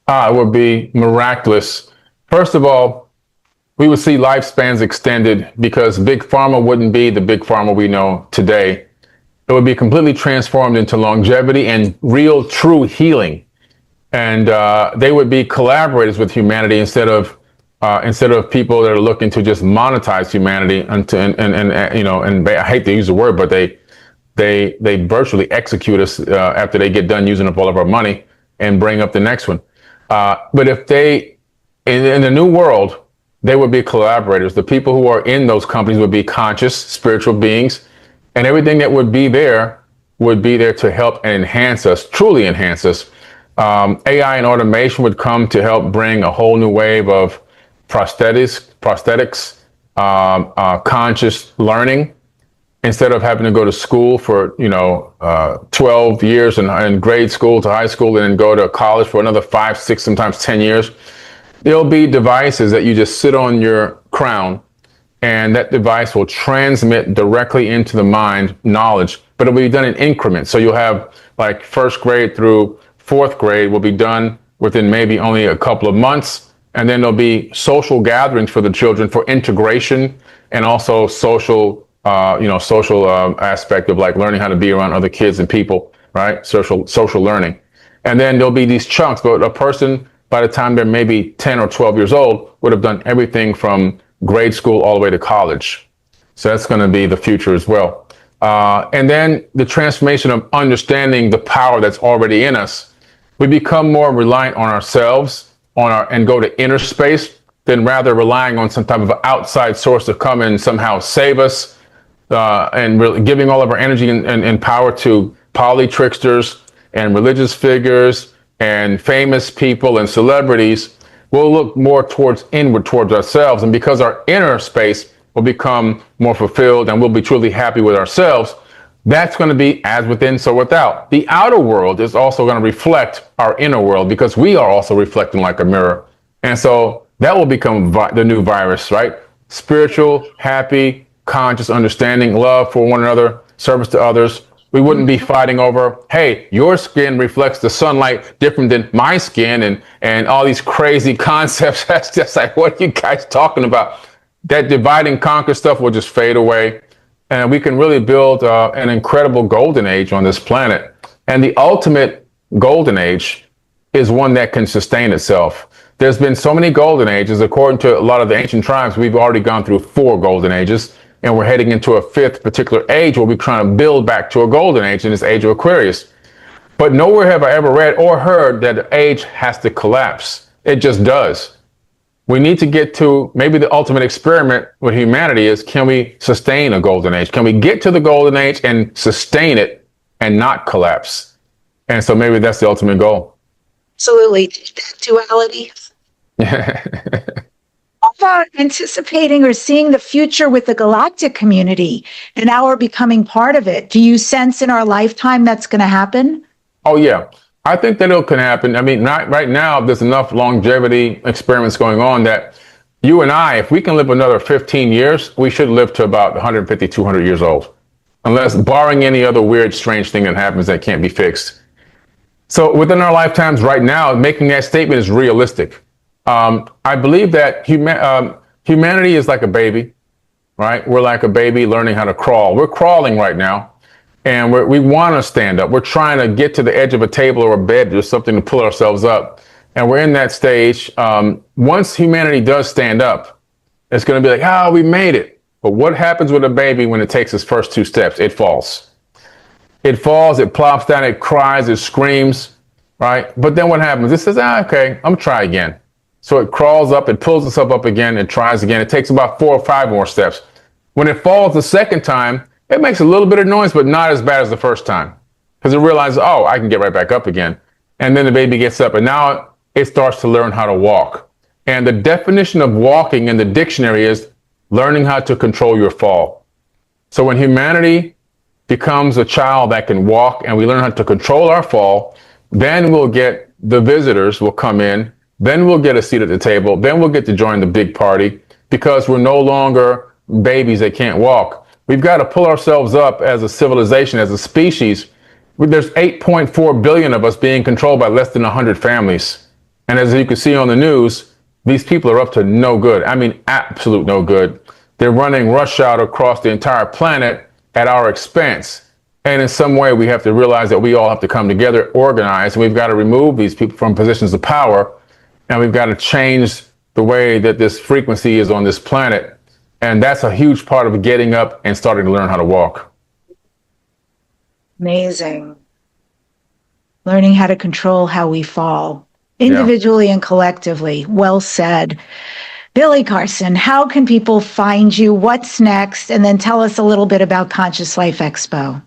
It would be miraculous. First of all, we would see lifespans extended because Big Pharma wouldn't be the Big Pharma we know today. It would be completely transformed into longevity and real, true healing. And they would be collaborators with humanity instead of people that are looking to just monetize humanity. And I hate to use the word, but they virtually execute us after they get done using up all of our money and bring up the next one. But if they, in the new world, they would be collaborators. The people who are in those companies would be conscious, spiritual beings, and everything that would be there to help and enhance us, truly enhance us. AI and automation would come to help bring a whole new wave of prosthetics, conscious learning. Instead of having to go to school for 12 years in grade school to high school and then go to college for another 5, 6, sometimes 10 years, there'll be devices that you just sit on your crown, and that device will transmit directly into the mind knowledge, but it will be done in increments. So you'll have like first grade through fourth grade will be done within maybe only a couple of months. And then there'll be social gatherings for the children for integration and also social aspect of like learning how to be around other kids and people, right? Social learning. And then there'll be these chunks, but a person by the time they're maybe 10 or 12 years old would have done everything from grade school all the way to college. So that's going to be the future as well. And then the transformation of understanding the power that's already in us. We become more reliant on ourselves and go to inner space than rather relying on some type of outside source to come and somehow save us, and really giving all of our energy and power to poly tricksters and religious figures and famous people and celebrities. We'll look more inward towards ourselves. And because our inner space will become more fulfilled and we'll be truly happy with ourselves, that's going to be as within, so without. The outer world is also going to reflect our inner world because we are also reflecting like a mirror. And so that will become the new virus, right? Spiritual, happy, conscious understanding, love for one another, service to others. We wouldn't be fighting over, hey, your skin reflects the sunlight different than my skin and all these crazy concepts. That's just like, what are you guys talking about? That divide and conquer stuff will just fade away. And we can really build an incredible golden age on this planet. And the ultimate golden age is one that can sustain itself. There's been so many golden ages. According to a lot of the ancient tribes, we've already gone through 4 golden ages. And we're heading into a 5th particular age where we're trying to build back to a golden age in this age of Aquarius. But nowhere have I ever read or heard that the age has to collapse. It just does. We need to get to maybe the ultimate experiment with humanity is, can we sustain a golden age? Can we get to the golden age and sustain it and not collapse? And so maybe that's the ultimate goal. Absolutely. That duality. About anticipating or seeing the future with the galactic community, and now we're becoming part of it. Do you sense in our lifetime that's going to happen? Oh, yeah. I think that it can happen. I mean, right now, there's enough longevity experiments going on that you and I, if we can live another 15 years, we should live to about 150, 200 years old, unless barring any other weird, strange thing that happens that can't be fixed. So within our lifetimes right now, making that statement is realistic. I believe that humanity is like a baby, right? We're like a baby learning how to crawl. We're crawling right now. And we want to stand up. We're trying to get to the edge of a table or a bed or something to pull ourselves up. And we're in that stage. Once humanity does stand up, it's going to be like, we made it. But what happens with a baby when it takes its first 2 steps? It falls. It falls, it plops down, it cries, it screams, right? But then what happens? It says, okay, I'm going to try again. So it crawls up, it pulls itself up again, it tries again. It takes about 4 or 5 more steps. When it falls the second time, it makes a little bit of noise, but not as bad as the first time. Because it realizes, I can get right back up again. And then the baby gets up, and now it starts to learn how to walk. And the definition of walking in the dictionary is learning how to control your fall. So when humanity becomes a child that can walk and we learn how to control our fall, then we'll get the visitors will come in, then we'll get a seat at the table, then we'll get to join the big party because we're no longer babies that can't walk. We've got to pull ourselves up as a civilization, as a species. There's 8.4 billion of us being controlled by less than 100 families. And as you can see on the news, these people are up to no good. I mean, absolute no good. They're running rush hour across the entire planet at our expense. And in some way, we have to realize that we all have to come together, organize, and we've got to remove these people from positions of power. And we've got to change the way that this frequency is on this planet. And that's a huge part of getting up and starting to learn how to walk. Amazing. Learning how to control how we fall, individually and collectively. Well said. Billy Carson, how can people find you? What's next? And then tell us a little bit about Conscious Life Expo.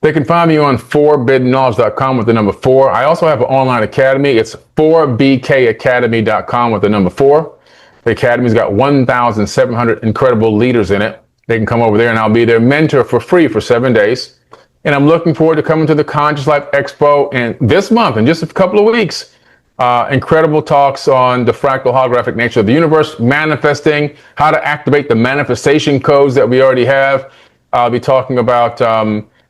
They can find me on forbiddenknowledge.com with the number 4. I also have an online academy. It's 4bkacademy.com with the number 4. The academy's got 1,700 incredible leaders in it. They can come over there and I'll be their mentor for free for 7 days. And I'm looking forward to coming to the Conscious Life Expo and this month, in just a couple of weeks. Incredible talks on the fractal holographic nature of the universe, manifesting, how to activate the manifestation codes that we already have. I'll be talking about,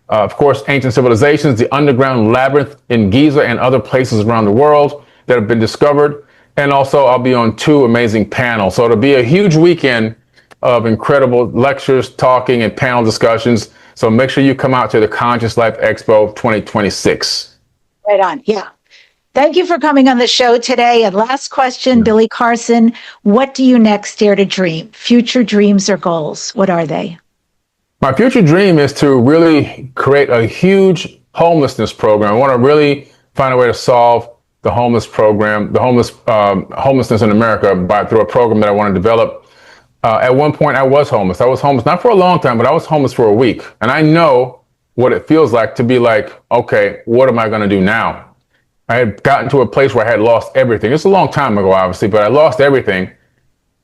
of course, ancient civilizations, the underground labyrinth in Giza and other places around the world that have been discovered. And also I'll be on 2 amazing panels. So it'll be a huge weekend of incredible lectures, talking, and panel discussions. So make sure you come out to the Conscious Life Expo 2026. Right on. Yeah. Thank you for coming on the show today. And last question, Billy Carson, what do you next dare to dream? Future dreams or goals? What are they? My future dream is to really create a huge homelessness program. I want to really find a way to solve the homeless program, the homelessness in America through a program that I want to develop. At one point, I was homeless. I was homeless, not for a long time, but I was homeless for a week. And I know what it feels like to be like, okay, what am I going to do now? I had gotten to a place where I had lost everything. It's a long time ago, obviously, but I lost everything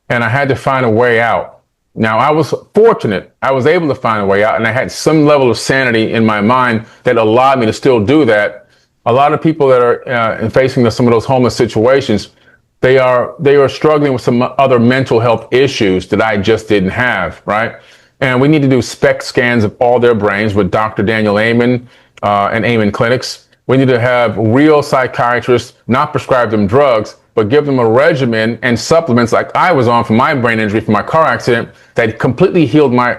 and I had to find a way out. Now, I was fortunate. I was able to find a way out and I had some level of sanity in my mind that allowed me to still do that. A lot of people that are facing some of those homeless situations, they are struggling with some other mental health issues that I just didn't have, right? And we need to do SPECT scans of all their brains with Dr. Daniel Amen and Amen Clinics. We need to have real psychiatrists not prescribe them drugs, but give them a regimen and supplements like I was on for my brain injury from my car accident that completely healed my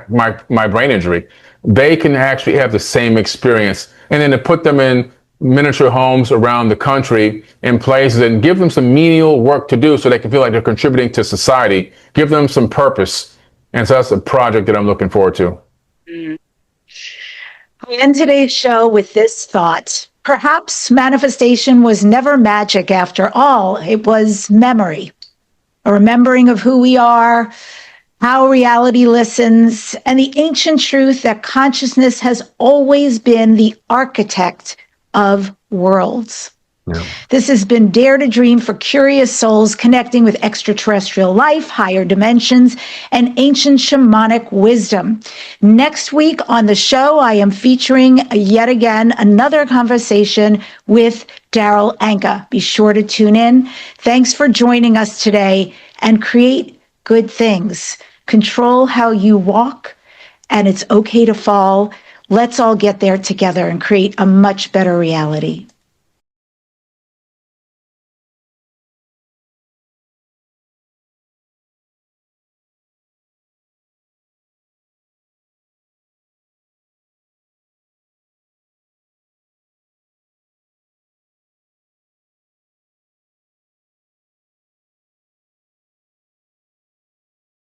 brain injury. They can actually have the same experience. And then to put them in miniature homes around the country in places and give them some menial work to do so they can feel like they're contributing to society, give them some purpose. And so that's a project that I'm looking forward to. I end today's show with this thought. Perhaps manifestation was never magic after all. It was memory, a remembering of who we are, how reality listens, and the ancient truth that consciousness has always been the architect of worlds. Yeah. This has been Dare to Dream for curious souls connecting with extraterrestrial life, higher dimensions, and ancient shamanic wisdom. Next week on the show, I am featuring yet again another conversation with Daryl Anka. Be sure to tune in. Thanks for joining us today, and create good things. Control how you walk, and it's okay to fall. Let's all get there together and create a much better reality.